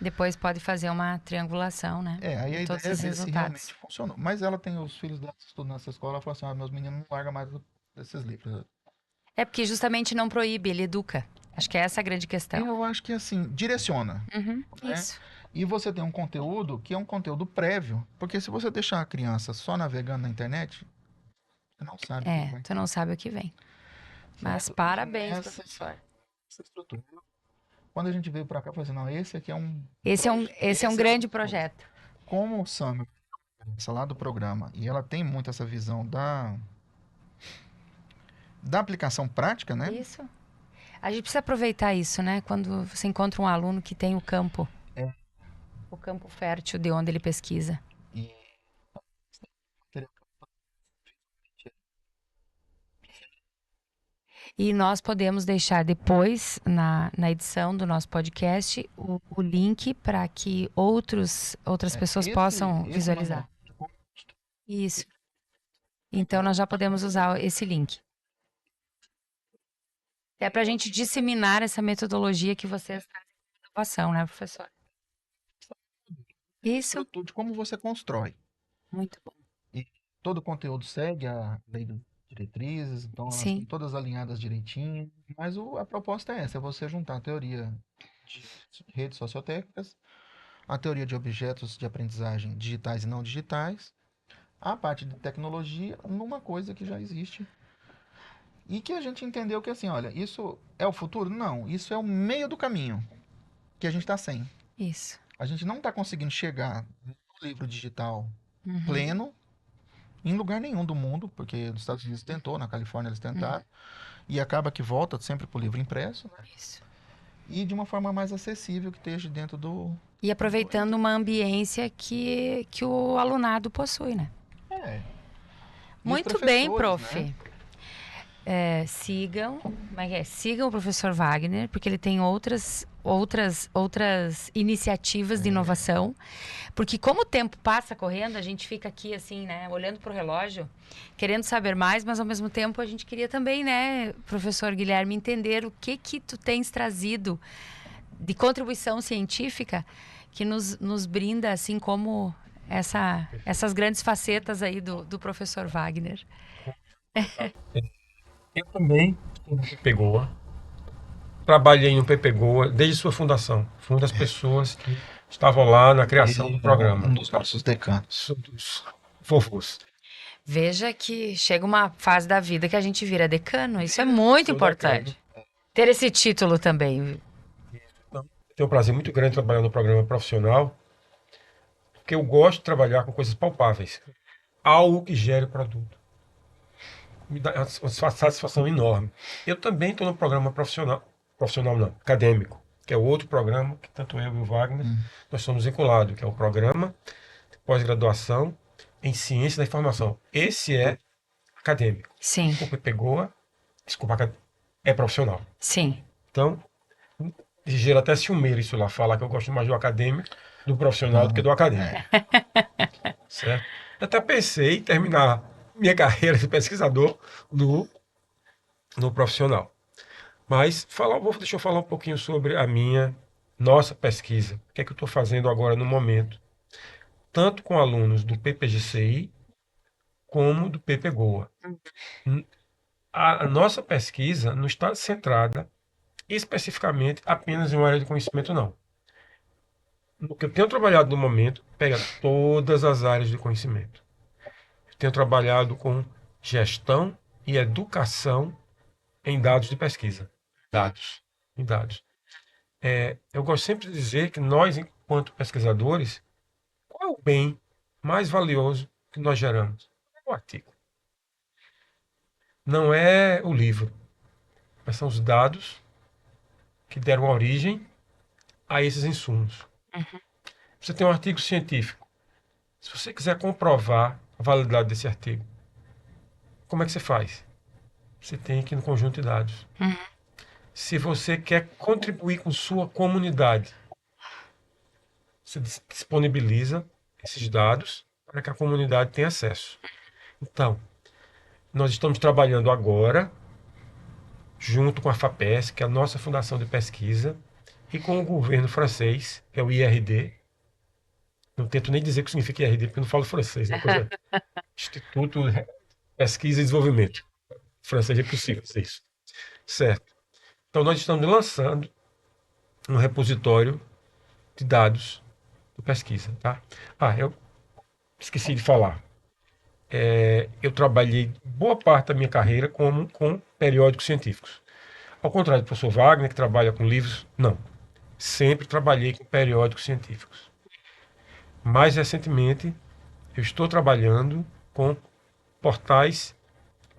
Depois pode fazer uma triangulação, né? Aí a de todos ideia é os ver se resultados. realmente funcionou. Mas ela tem os filhos dela que estudam nessa escola, ela falou assim, meus meninos não largam mais desses livros. É porque justamente não proíbe, ele educa. Acho que é essa a grande questão. Eu acho que assim, direciona. Uhum, né? isso. E você tem um conteúdo que é um conteúdo prévio, porque se você deixar a criança só navegando na internet, você não sabe o que vai. Tu não sabe o que vem. Mas Certo? parabéns, Essa- professor. essa estrutura. Quando a gente veio para cá, eu falei assim, não, esse aqui é um... Esse é um grande projeto. Como o Sam, essa lá do programa, e ela tem muito essa visão da aplicação prática, né? Isso. A gente precisa aproveitar isso, né? Quando você encontra um aluno que tem o campo. O campo fértil de onde ele pesquisa. E E nós podemos deixar depois, na edição do nosso podcast, o link para que outras pessoas possam esse visualizar. manual, Isso. Então, nós já podemos usar esse link. É para a gente disseminar essa metodologia que vocês trazem de inovação, né, professor? Isso. de como você constrói. Muito bom. E todo o conteúdo segue a lei de diretrizes, então elas Sim. estão todas alinhadas direitinho. Mas a proposta é essa, é você juntar a teoria de redes sociotécnicas, a teoria de objetos de aprendizagem digitais e não digitais, a parte de tecnologia numa coisa que já existe. E que a gente entendeu que assim, olha, isso é o futuro? Não, isso é o meio do caminho que a gente está sem. Isso. A gente não está conseguindo chegar no livro digital Uhum. pleno em lugar nenhum do mundo, porque nos Estados Unidos tentou, na Califórnia eles tentaram, e acaba que volta sempre para o livro impresso, né? Isso. E de uma forma mais acessível que esteja dentro do... E aproveitando uma ambiência que o alunado possui, né? E os Muito bem, professores, prof. né? Sigam o professor Wagner, porque ele tem outras iniciativas de inovação. Porque como o tempo passa correndo, a gente fica aqui assim, né, olhando para o relógio, querendo saber mais, mas ao mesmo tempo a gente queria também, né, professor Guilherme, entender o que tu tens trazido de contribuição científica que nos brinda, assim como essas grandes facetas aí do professor Wagner. Eu também, no PPGoa, trabalhei no PPGoa desde sua fundação. Fui uma das pessoas que estavam lá na criação do programa. Um dos nossos decanos. Sou dos vovôs. Vja que chega uma fase da vida que a gente vira decano. Isso é muito Sou importante. Ter esse título também. Tenho um prazer muito grande trabalhar no programa profissional, porque eu gosto de trabalhar com coisas palpáveis. Algo que gere produto. Me dá uma satisfação enorme. Eu também estou no programa profissional não, acadêmico. que é o outro programa, que tanto eu e o Wagner, nós somos vinculados, que é o programa de pós-graduação em Ciência da Informação. Esse é acadêmico. Sim, O PPGoa, desculpa, é profissional. sim. Então, gera até ciumeiro isso lá, falar que eu gosto mais do acadêmico, do profissional, do que do acadêmico. Certo? Eu até pensei em terminar minha carreira de pesquisador no profissional. Mas deixa eu falar um pouquinho sobre nossa pesquisa. O que é que eu estou fazendo agora no momento? Tanto com alunos do PPGCI como do PPGoa. A nossa pesquisa não está centrada especificamente apenas em uma área de conhecimento, não. O que eu tenho trabalhado no momento pega todas as áreas de conhecimento. Eu tenho trabalhado com gestão e educação em dados de pesquisa. Em dados. Eu gosto sempre de dizer que nós, enquanto pesquisadores, qual é o bem mais valioso que nós geramos? É o artigo. Não é o livro, mas são os dados que deram origem a esses insumos. Você tem um artigo científico. Se você quiser comprovar a validade desse artigo, como é que você faz? Você tem que ir no conjunto de dados. Se você quer contribuir com sua comunidade, você disponibiliza esses dados para que a comunidade tenha acesso. Então, nós estamos trabalhando agora, junto com a FAPESC, que é a nossa fundação de pesquisa, e com o governo francês, que é o IRD. Não tento nem dizer o que significa IRD, porque eu não falo francês, né? Instituto de Pesquisa e Desenvolvimento. Francês é possível dizer isso. Certo. Então, nós estamos lançando um repositório de dados de pesquisa. Tá? Eu esqueci de falar. Eu trabalhei boa parte da minha carreira com periódicos científicos. Ao contrário do professor Wagner, que trabalha com livros, não. Sempre trabalhei com periódicos científicos. Mais recentemente, eu estou trabalhando com portais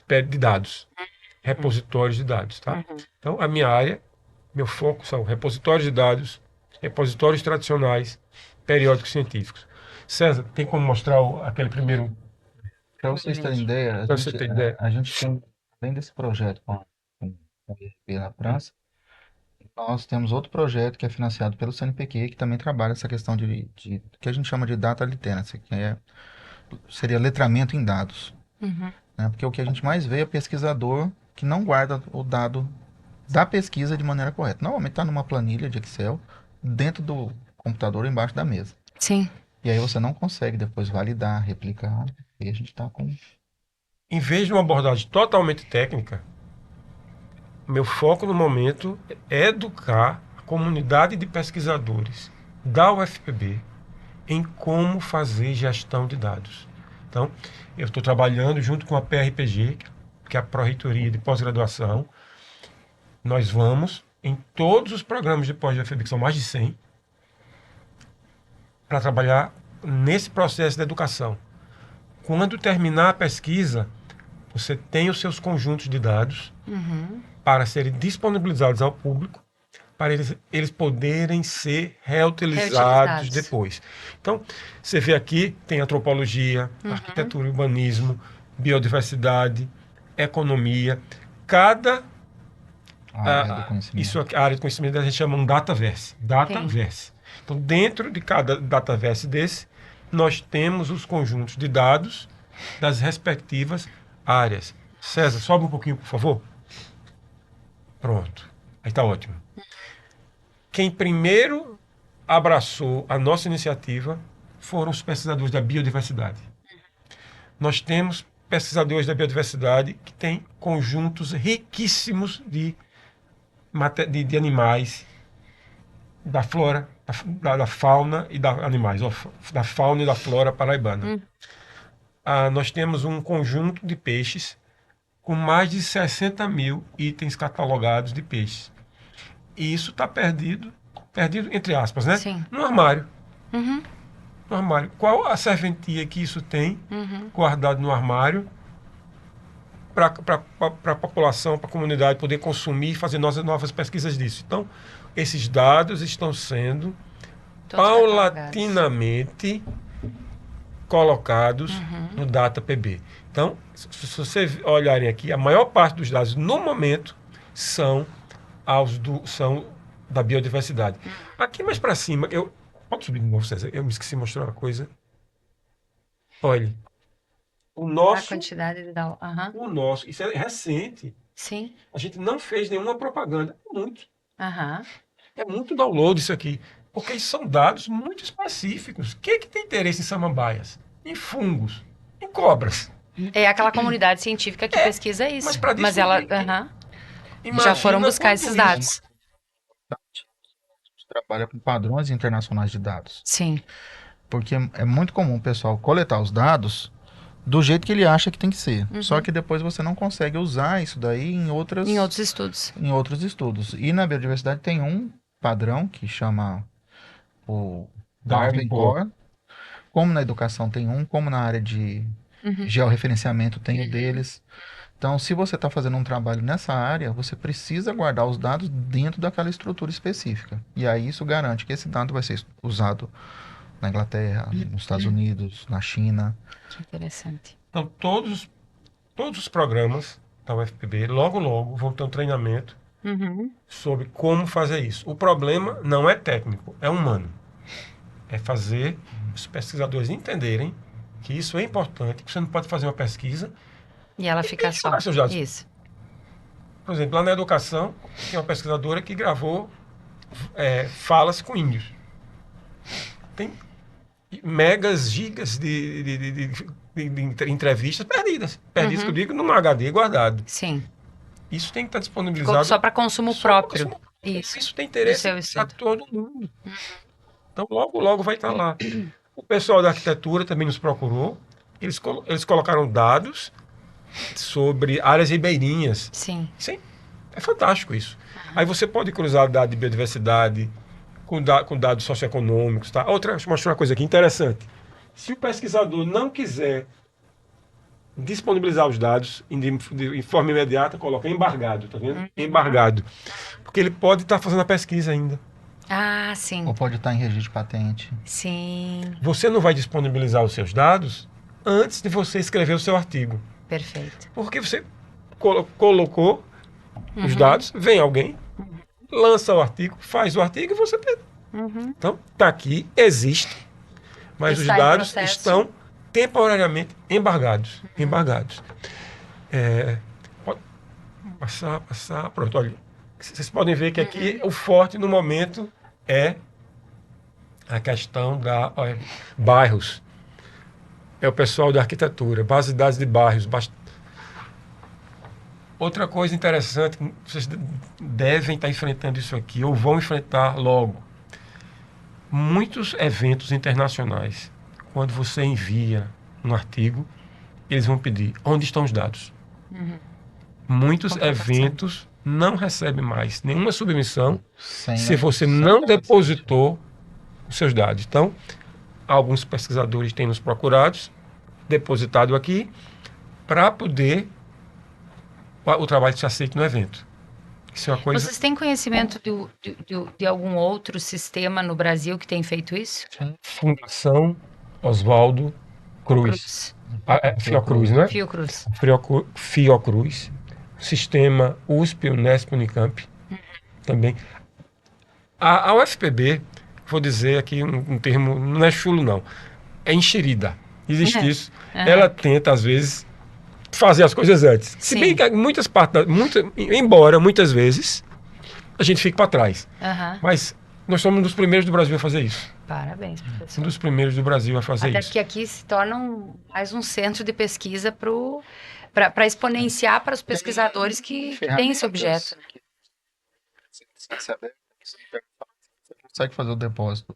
de dados, repositórios de dados. Tá? Então, a minha área, meu foco são repositórios de dados, repositórios tradicionais, periódicos científicos. César, tem como mostrar aquele primeiro? Para vocês terem ideia, Pra você ter ideia. a gente tem, além desse projeto com o IRP na França, nós temos outro projeto que é financiado pelo CNPq, que também trabalha essa questão de que a gente chama de data literacy, que seria letramento em dados. Né? Porque o que a gente mais vê é pesquisador que não guarda o dado da pesquisa de maneira correta. Normalmente está numa planilha de Excel, dentro do computador, embaixo da mesa. Sim. E aí você não consegue depois validar, replicar, e a gente está com... Em vez de uma abordagem totalmente técnica, meu foco no momento é educar a comunidade de pesquisadores da UFPB em como fazer gestão de dados. Então, eu estou trabalhando junto com a PRPG, que é a Pró-Reitoria de Pós-Graduação. Nós vamos em todos os programas de pós-UFPB, que são mais de 100, para trabalhar nesse processo de educação. Quando terminar a pesquisa, você tem os seus conjuntos de dados para serem disponibilizados ao público, para eles poderem ser reutilizados depois. Então, você vê aqui, tem antropologia, arquitetura e urbanismo, biodiversidade, economia. Cada área do conhecimento. A área de conhecimento a gente chama um dataverse. Dataverse. Então, dentro de cada dataverse desse, nós temos os conjuntos de dados das respectivas áreas. César, sobe um pouquinho, por favor. Pronto. Aí está ótimo. Quem primeiro abraçou a nossa iniciativa foram os pesquisadores da biodiversidade. Nós temos pesquisadores da biodiversidade que têm conjuntos riquíssimos de animais, da flora, da fauna e da animais, da fauna e da flora paraibana. Nós temos um conjunto de peixes com mais de 60 mil itens catalogados de peixes. E isso está perdido entre aspas, né? Sim. No armário. No armário. Qual a serventia que isso tem guardado no armário para a população, para a comunidade poder consumir e fazer novas pesquisas disso. Então, esses dados estão sendo Todos paulatinamente colocados no DataPB. Então, se vocês olharem aqui, a maior parte dos dados, no momento, são da biodiversidade. Aqui mais para cima, pode subir de novo, César? Eu me esqueci de mostrar uma coisa. Olha, A quantidade de download. o nosso, isso é recente. Sim. A gente não fez nenhuma propaganda. Muito. Aham. É muito download isso aqui. Porque são dados muito específicos. Quem é que tem interesse em samambaias? Em fungos? Em cobras? É aquela comunidade científica que pesquisa isso. mas pra Mas ela. descobrir- Já Imagina foram buscar quanto esses isso- dados. A gente trabalha com padrões internacionais de dados. Sim. Porque é muito comum o pessoal coletar os dados do jeito que ele acha que tem que ser. Só que depois você não consegue usar isso daí em outros estudos. estudos. E na biodiversidade tem um padrão que chama o Darwin Core. Como na educação tem um, como na área de georreferenciamento tem o deles. Então, se você está fazendo um trabalho nessa área, você precisa guardar os dados dentro daquela estrutura específica. E aí isso garante que esse dado vai ser usado na Inglaterra, nos Estados Unidos, na China. Que interessante. Então, todos os programas da UFPB, logo vão ter um treinamento sobre como fazer isso. O problema não é técnico, é humano. É fazer os pesquisadores entenderem que isso é importante, que você não pode fazer uma pesquisa. E ela fica só. Seus dados. Isso. Por exemplo, lá na educação, tem uma pesquisadora que gravou falas com índios. Tem megas, gigas de entrevistas perdidas. Perdidas, que eu digo, num HD guardado. Sim. Isso tem que estar disponibilizado. Só para consumo só pra próprio. consumo. Isso. Isso tem interesse seu a estudo. todo mundo. Então, logo vai estar lá. O pessoal da arquitetura também nos procurou. Eles colocaram dados sobre áreas ribeirinhas. Sim. Sim, é fantástico isso. Aí você pode cruzar dados de biodiversidade com dados socioeconômicos. Tá? Deixa eu mostrar uma coisa aqui interessante. Se o pesquisador não quiser disponibilizar os dados em forma imediata, coloca embargado, tá vendo? Embargado. Porque ele pode estar fazendo a pesquisa ainda. Ah, sim. Ou pode estar em registro de patente. Sim. Você não vai disponibilizar os seus dados antes de você escrever o seu artigo. Perfeito. Porque você colocou os dados, vem alguém, lança o artigo, faz o artigo e você... Então, está aqui, existe, mas Está os em dados processo. estão temporariamente embargados. Pode passar, pronto, olha. Vocês podem ver que aqui o forte no momento é a questão bairros. É o pessoal da arquitetura, base de dados de bairros. Outra coisa interessante, vocês devem estar enfrentando isso aqui, ou vão enfrentar logo. Muitos eventos internacionais, quando você envia um artigo, eles vão pedir onde estão os dados. Muitos eventos não recebem mais nenhuma submissão se você não depositou os seus dados. Então, alguns pesquisadores têm nos procurados, depositado aqui, para poder o trabalho ser aceito no evento. Isso é uma coisa... Vocês têm conhecimento de algum outro sistema no Brasil que tem feito isso? Fundação Oswaldo Cruz. Fiocruz, não é? Fiocruz. Fiocruz. Sistema USP, Unesp, Unicamp. Também. A UFPB, vou dizer aqui um termo, não é chulo não, é enxerida. Existe isso. Ela tenta, às vezes, fazer as coisas antes. Se bem que embora muitas vezes a gente fique para trás. Mas nós somos um dos primeiros do Brasil a fazer isso. Parabéns, professor. Um dos primeiros do Brasil a fazer Até isso. porque aqui se torna mais um centro de pesquisa para exponenciar para os pesquisadores que têm esse objeto. Você consegue fazer o depósito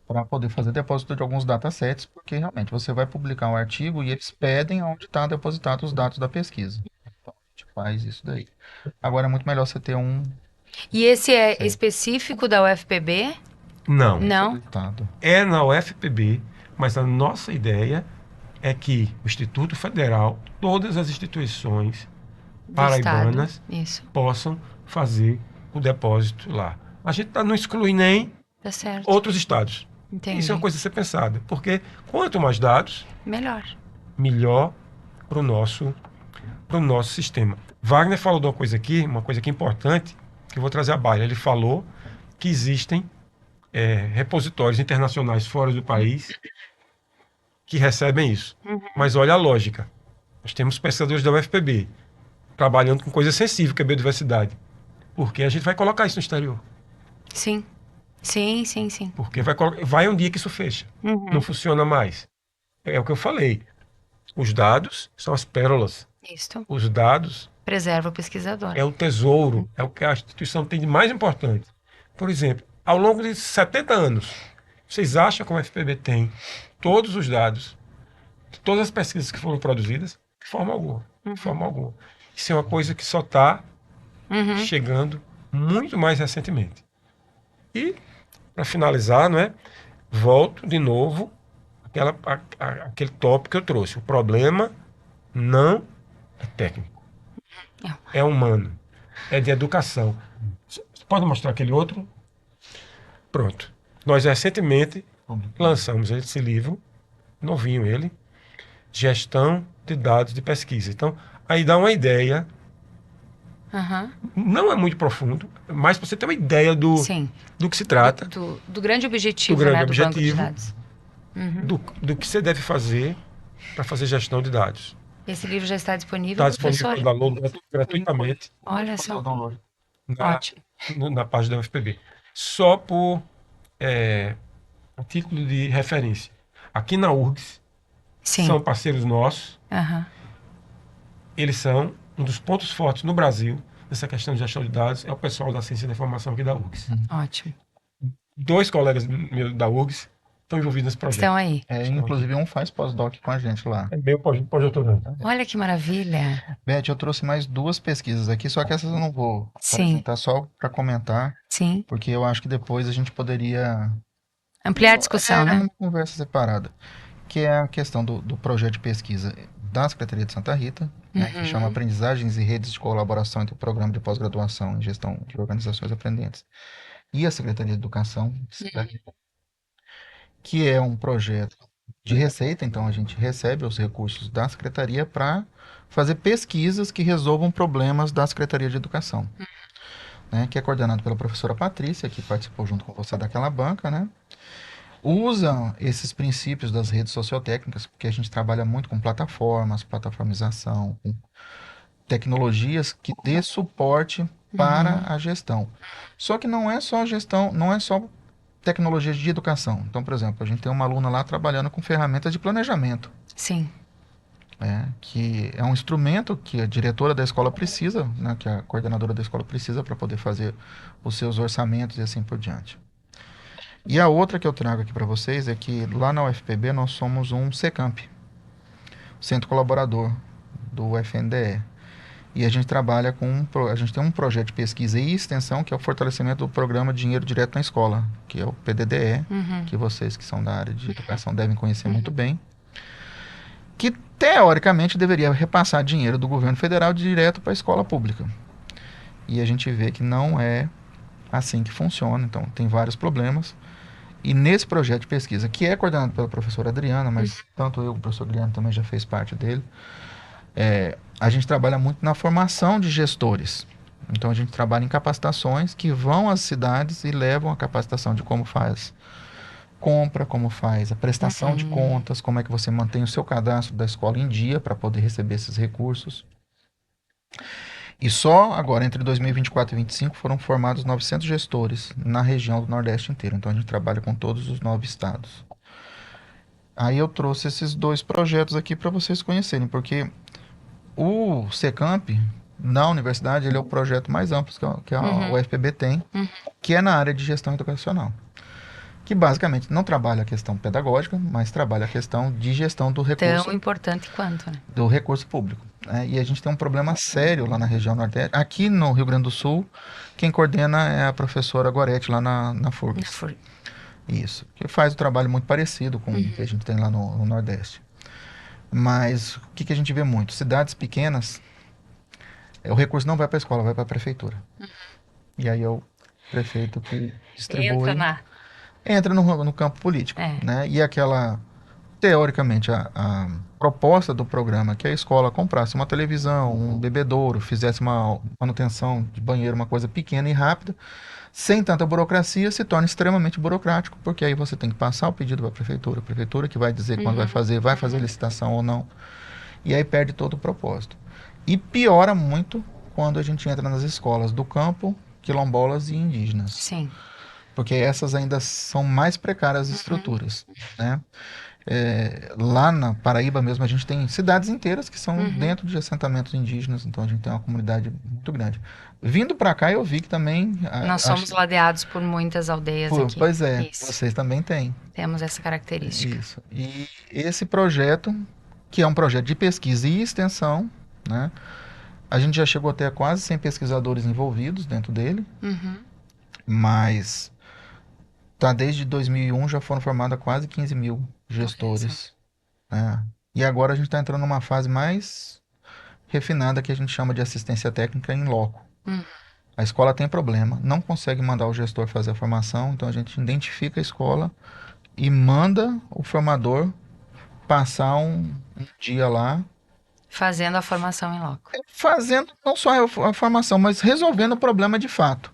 para poder fazer depósito de alguns datasets, porque realmente você vai publicar um artigo e eles pedem onde está depositado os dados da pesquisa. Então, a gente faz isso daí. Agora é muito melhor você ter um... E esse é específico da UFPB? Não. Não? Dado. É na UFPB, mas a nossa ideia é que o Instituto Federal, todas as instituições Do paraibanas Estado. Isso, possam fazer o depósito lá. A gente não exclui nem tá certo. outros estados. Entendi. Isso é uma coisa a ser pensada, porque quanto mais dados, Melhor. melhor para o nosso sistema. Wagner falou de uma coisa aqui importante, que eu vou trazer à baila. Ele falou que existem repositórios internacionais fora do país que recebem isso. Mas olha a lógica. Nós temos pesquisadores da UFPB trabalhando com coisa sensível, que é a biodiversidade. Porque a gente vai colocar isso no exterior. Sim. Sim, sim, sim. Porque vai um dia que isso fecha. Não funciona mais. É o que eu falei. Os dados são as pérolas. Isso. Os dados Preserva o pesquisador. é o tesouro, é o que a instituição tem de mais importante. Por exemplo, ao longo de 70 anos, vocês acham que o FPB tem todos os dados de todas as pesquisas que foram produzidas? De forma alguma. De forma alguma. Isso é uma coisa que só está chegando muito mais recentemente. E, para finalizar, não é? Volto de novo aquele tópico que eu trouxe. O problema não é técnico. É humano. É de educação. Você pode mostrar aquele outro? Pronto. Nós recentemente lançamos esse livro, novinho ele, Gestão de Dados de Pesquisa. Então, aí dá uma ideia. Não é muito profundo, mas para você ter uma ideia do que se trata. Do grande objetivo, do grande né, objetivo, do banco de dados. Do que você deve fazer para fazer gestão de dados. Esse livro já está disponível, Está disponível para download gratuitamente. Olha só. Ótimo. Na página da UFPB. Só por título de referência. Aqui na URGS, são parceiros nossos. Eles são um dos pontos fortes no Brasil nessa questão de gestão de dados, é o pessoal da ciência da informação aqui da URGS. Ótimo. 2 colegas meus da URGS estão envolvidos nesse projeto. Estão aí. Inclusive um faz pós-doc com a gente lá. É meu pós-doutorando. Olha que maravilha. Beth, eu trouxe mais 2 pesquisas aqui, só que essas eu não vou apresentar, só para comentar. Sim. Porque eu acho que depois a gente poderia ampliar a discussão, né? Uma conversa separada. Que é a questão do projeto de pesquisa da Secretaria de Santa Rita, né, que chama Aprendizagens e Redes de Colaboração entre o Programa de Pós-Graduação em Gestão de Organizações Aprendentes e a Secretaria de Educação, que é um projeto de receita, então a gente recebe os recursos da Secretaria para fazer pesquisas que resolvam problemas da Secretaria de Educação, né, que é coordenado pela professora Patrícia, que participou junto com você daquela banca, né? Usa esses princípios das redes sociotécnicas, porque a gente trabalha muito com plataformas, plataformização, com tecnologias que dê suporte para a gestão. Só que não é só gestão, não é só tecnologias de educação. Então, por exemplo, a gente tem uma aluna lá trabalhando com ferramentas de planejamento. Sim. Que é um instrumento que a diretora da escola precisa, né, que a coordenadora da escola precisa para poder fazer os seus orçamentos e assim por diante. E a outra que eu trago aqui para vocês é que lá na UFPB nós somos um CECAMP, Centro Colaborador do UFNDE. E a gente trabalha a gente tem um projeto de pesquisa e extensão que é o fortalecimento do programa Dinheiro Direto na Escola, que é o PDDE, que vocês que são da área de educação devem conhecer muito bem, que teoricamente deveria repassar dinheiro do governo federal direto para a escola pública. E a gente vê que não é assim que funciona, então tem vários problemas. E nesse projeto de pesquisa, que é coordenado pela professora Adriana, mas tanto eu, o professor Guilherme também já fez parte dele, a gente trabalha muito na formação de gestores. Então a gente trabalha em capacitações que vão às cidades e levam a capacitação de como faz compra, como faz a prestação de contas, como é que você mantém o seu cadastro da escola em dia para poder receber esses recursos. E só agora, entre 2024 e 2025, foram formados 900 gestores na região do Nordeste inteiro. Então, a gente trabalha com todos os 9 estados. Aí eu trouxe esses 2 projetos aqui para vocês conhecerem, porque o CECAMP, na universidade, ele é o projeto mais amplo que a UFPB tem, que é na área de gestão educacional. Que basicamente não trabalha a questão pedagógica, mas trabalha a questão de gestão do recurso. Tão importante quanto, né? Do recurso público. E a gente tem um problema sério lá na região Nordeste. Aqui no Rio Grande do Sul, quem coordena é a professora Goretti, lá na FURGS. Isso. Que faz um trabalho muito parecido com o que a gente tem lá no Nordeste. Mas o que a gente vê muito? Cidades pequenas, o recurso não vai para a escola, vai para a prefeitura. E aí é o prefeito que Entra distribui, na. entra no campo político, É. né? E aquela, teoricamente, a proposta do programa que a escola comprasse uma televisão, um bebedouro, fizesse uma manutenção de banheiro, uma coisa pequena e rápida, sem tanta burocracia, se torna extremamente burocrático, porque aí você tem que passar o pedido para a prefeitura que vai dizer quando vai fazer licitação ou não, e aí perde todo o propósito. E piora muito quando a gente entra nas escolas do campo, quilombolas e indígenas, Sim. porque essas ainda são mais precárias as estruturas, né? Lá na Paraíba mesmo a gente tem cidades inteiras que são dentro de assentamentos indígenas, então a gente tem uma comunidade muito grande. Vindo para cá eu vi que também Nós somos ladeados por muitas aldeias aqui. pois é, Isso. vocês também têm. Temos essa característica. Isso. E esse projeto, que é um projeto de pesquisa e extensão, né? A gente já chegou a ter quase 100 pesquisadores envolvidos dentro dele, mas tá desde 2001 já foram formados quase 15 mil gestores, né? E agora a gente está entrando numa fase mais refinada que a gente chama de assistência técnica em loco. A escola tem problema, não consegue mandar o gestor fazer a formação, então a gente identifica a escola e manda o formador passar um dia lá, Fazendo a formação em loco. fazendo não só a formação, mas resolvendo o problema de fato.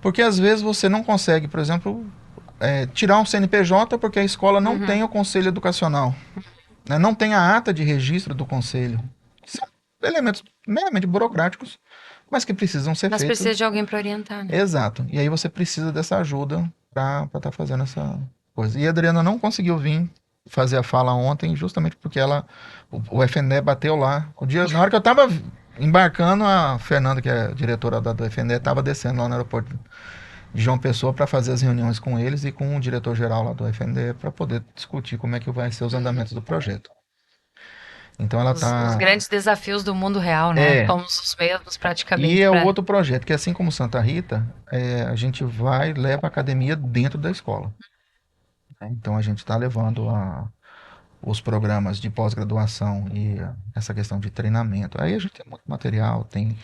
Porque às vezes você não consegue, por exemplo, tirar um CNPJ porque a escola não tem o conselho educacional, né? Não tem a ata de registro do conselho. São elementos meramente burocráticos, mas que precisam ser Mas feitos. precisa de alguém para orientar, né? Exato. E aí você precisa dessa ajuda para estar fazendo essa coisa. E a Adriana não conseguiu vir fazer a fala ontem, justamente porque o FNDE bateu lá. Na hora que eu estava embarcando, a Fernanda, que é a diretora do FNDE, estava descendo lá no aeroporto de João Pessoa para fazer as reuniões com eles e com o diretor-geral lá do FNDE para poder discutir como é que vai ser os andamentos do projeto. Então ela Os está... grandes desafios do mundo real, né? Somos os mesmos praticamente. E é o outro projeto, que assim como Santa Rita, a gente leva a academia dentro da escola. Então a gente está levando os programas de pós-graduação e essa questão de treinamento. Aí a gente tem muito material, tem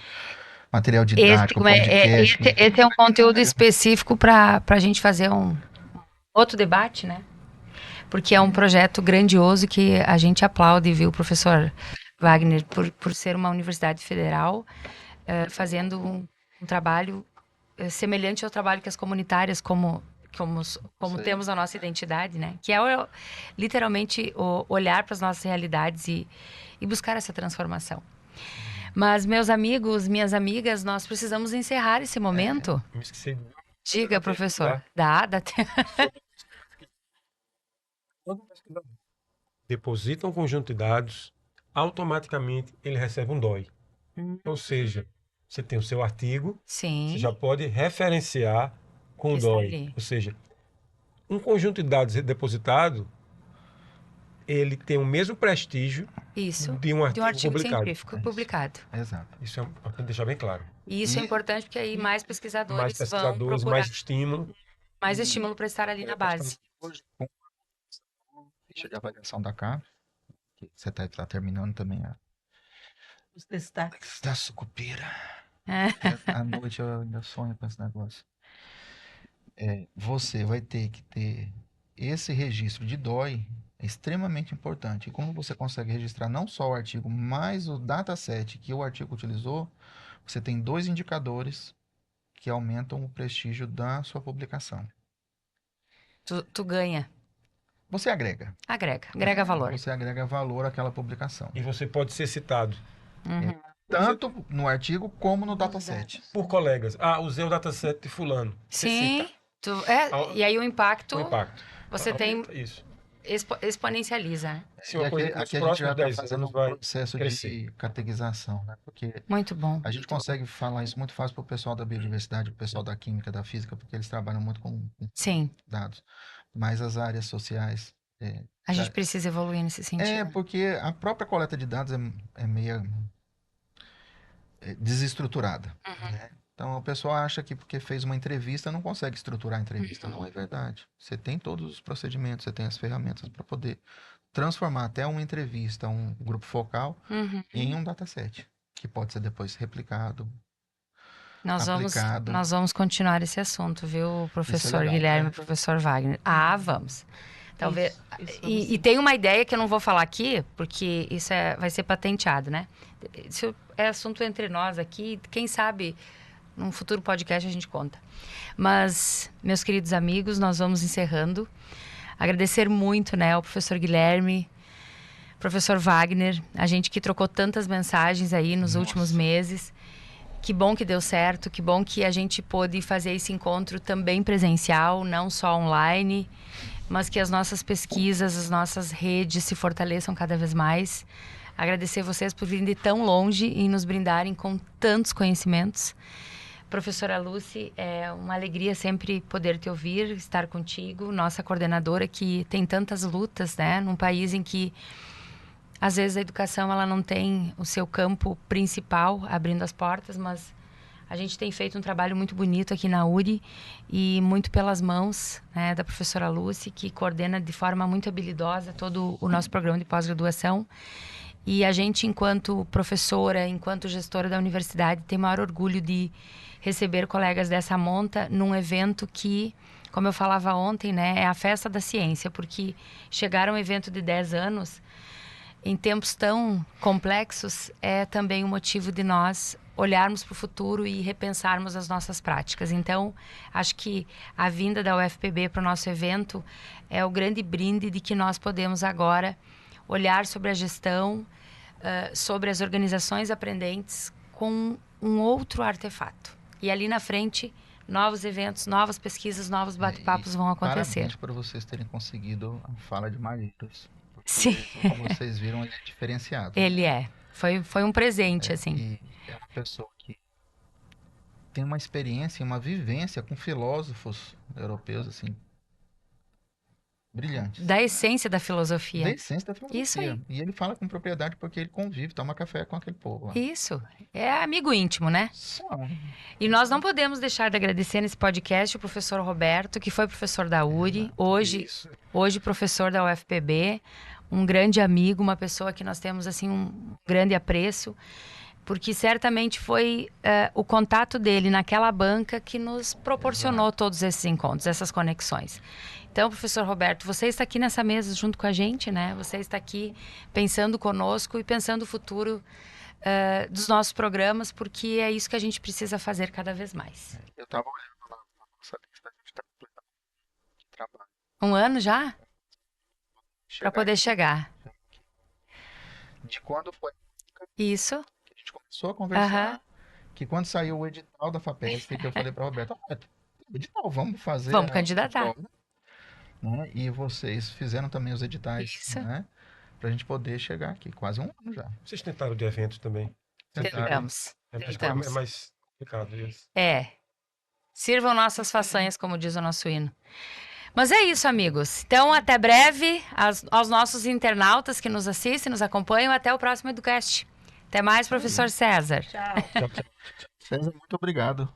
material didático, podcast. Esse é um conteúdo específico para a gente fazer um outro debate, né? Porque é um projeto grandioso que a gente aplaude, viu, professor Wagner, por ser uma universidade federal, fazendo um trabalho semelhante ao trabalho que as comunitárias, como temos a nossa identidade, né? Que é literalmente olhar para as nossas realidades e buscar essa transformação. Mas, meus amigos, minhas amigas, nós precisamos encerrar esse momento. Me esqueci. Diga, professor. Quando o pesquisador deposita um conjunto de dados, automaticamente ele recebe um DOI. Ou seja, você tem o seu artigo, você já pode referenciar com o DOI. Ou seja, um conjunto de dados depositado, ele tem o mesmo prestígio de um artigo científico publicado. Exato. Isso é importante deixar bem claro. E isso é importante porque aí mais pesquisadores vão procurar. mais estímulo. Mais estímulo para estar ali na base. Ficha de avaliação da CAP, que você está terminando também os destaques da sucupira. À noite eu ainda sonho com esse negócio. Você vai ter que ter esse registro de DOI, é extremamente importante. E como você consegue registrar não só o artigo, mas o dataset que o artigo utilizou, você tem 2 indicadores que aumentam o prestígio da sua publicação. Tu ganha. Você agrega. Agrega valor. Você agrega valor àquela publicação. E você pode ser citado. Tanto no artigo como no dataset. Por colegas. Usei o dataset de fulano. Sim. E aí o impacto. Você tem. Isso. Exponencializa. Aqui a gente já está fazendo um processo de catequização, né? Porque muito bom. A gente consegue falar isso muito fácil para o pessoal da biodiversidade, o pessoal da química, da física, porque eles trabalham muito com dados. Mas as áreas sociais... a gente precisa evoluir nesse sentido. Porque a própria coleta de dados é meio desestruturada. Né? Então, a pessoa acha que porque fez uma entrevista não consegue estruturar a entrevista. Não é verdade. Você tem todos os procedimentos, você tem as ferramentas para poder transformar até uma entrevista, um grupo focal, em um dataset, que pode ser depois replicado, aplicado. Nós vamos continuar esse assunto, viu, professor legal, Guilherme né? e professor Wagner? Vamos. Talvez. Isso E tem uma ideia que eu não vou falar aqui, porque isso vai ser patenteado, né? Isso é assunto entre nós aqui, quem sabe num futuro podcast a gente conta. Mas, meus queridos amigos, nós vamos encerrando. Agradecer muito, né, ao professor Guilherme, professor Wagner, a gente que trocou tantas mensagens aí nos últimos meses. Que bom que deu certo, que bom que a gente pôde fazer esse encontro também presencial, não só online, mas que as nossas pesquisas, as nossas redes se fortaleçam cada vez mais. Agradecer vocês por virem de tão longe e nos brindarem com tantos conhecimentos. Professora Lucy, é uma alegria sempre poder te ouvir, estar contigo, nossa coordenadora que tem tantas lutas, né, num país em que às vezes a educação ela não tem o seu campo principal abrindo as portas, mas a gente tem feito um trabalho muito bonito aqui na URI e muito pelas mãos, né, da professora Lucy, que coordena de forma muito habilidosa todo o nosso programa de pós-graduação. E a gente, enquanto professora, enquanto gestora da universidade, tem maior orgulho de receber colegas dessa monta num evento que, como eu falava ontem, né, é a festa da ciência, porque chegar a um evento de 10 anos... em tempos tão complexos, é também um motivo de nós olharmos para o futuro e repensarmos as nossas práticas. Então, acho que a vinda da UFPB para o nosso evento é o grande brinde de que nós podemos agora olhar sobre a gestão, sobre as organizações aprendentes com um outro artefato. E ali na frente, novos eventos, novas pesquisas, novos bate-papos vão acontecer. Parabéns por vocês terem conseguido a fala de Marlitos. Sim. Como vocês viram, ele é diferenciado. Ele é. Foi um presente, assim. E é uma pessoa que tem uma experiência, uma vivência com filósofos europeus, assim, brilhantes. Da essência da filosofia. Da essência da filosofia. Isso aí. E ele fala com propriedade porque ele convive, toma café com aquele povo lá. Isso. É amigo íntimo, né? São. E nós não podemos deixar de agradecer nesse podcast o professor Roberto, que foi professor da URI, hoje professor da UFPB, um grande amigo, uma pessoa que nós temos assim um grande apreço, porque certamente foi o contato dele naquela banca que nos proporcionou todos esses encontros, essas conexões. Então, professor Roberto, você está aqui nessa mesa junto com a gente, né? Você está aqui pensando conosco e pensando o futuro dos nossos programas, porque é isso que a gente precisa fazer cada vez mais. Eu estava olhando lá na nossa lista, a gente está completando de trabalho. 1 ano já? Para poder chegar. De quando foi Isso. que a gente começou a conversar, que quando saiu o edital da FAPESP, que eu falei para Roberto, edital, vamos fazer. Vamos candidatar. Né? E vocês fizeram também os editais, Isso. né? Pra gente poder chegar aqui, quase 1 ano já. Vocês tentaram de eventos também? Tentamos. É mais complicado isso. Sirvam nossas façanhas, como diz o nosso hino. Mas é isso, amigos. Então, até breve, aos nossos internautas que nos assistem, nos acompanham, até o próximo Educast. Até mais, professor César. Tchau. César, muito obrigado.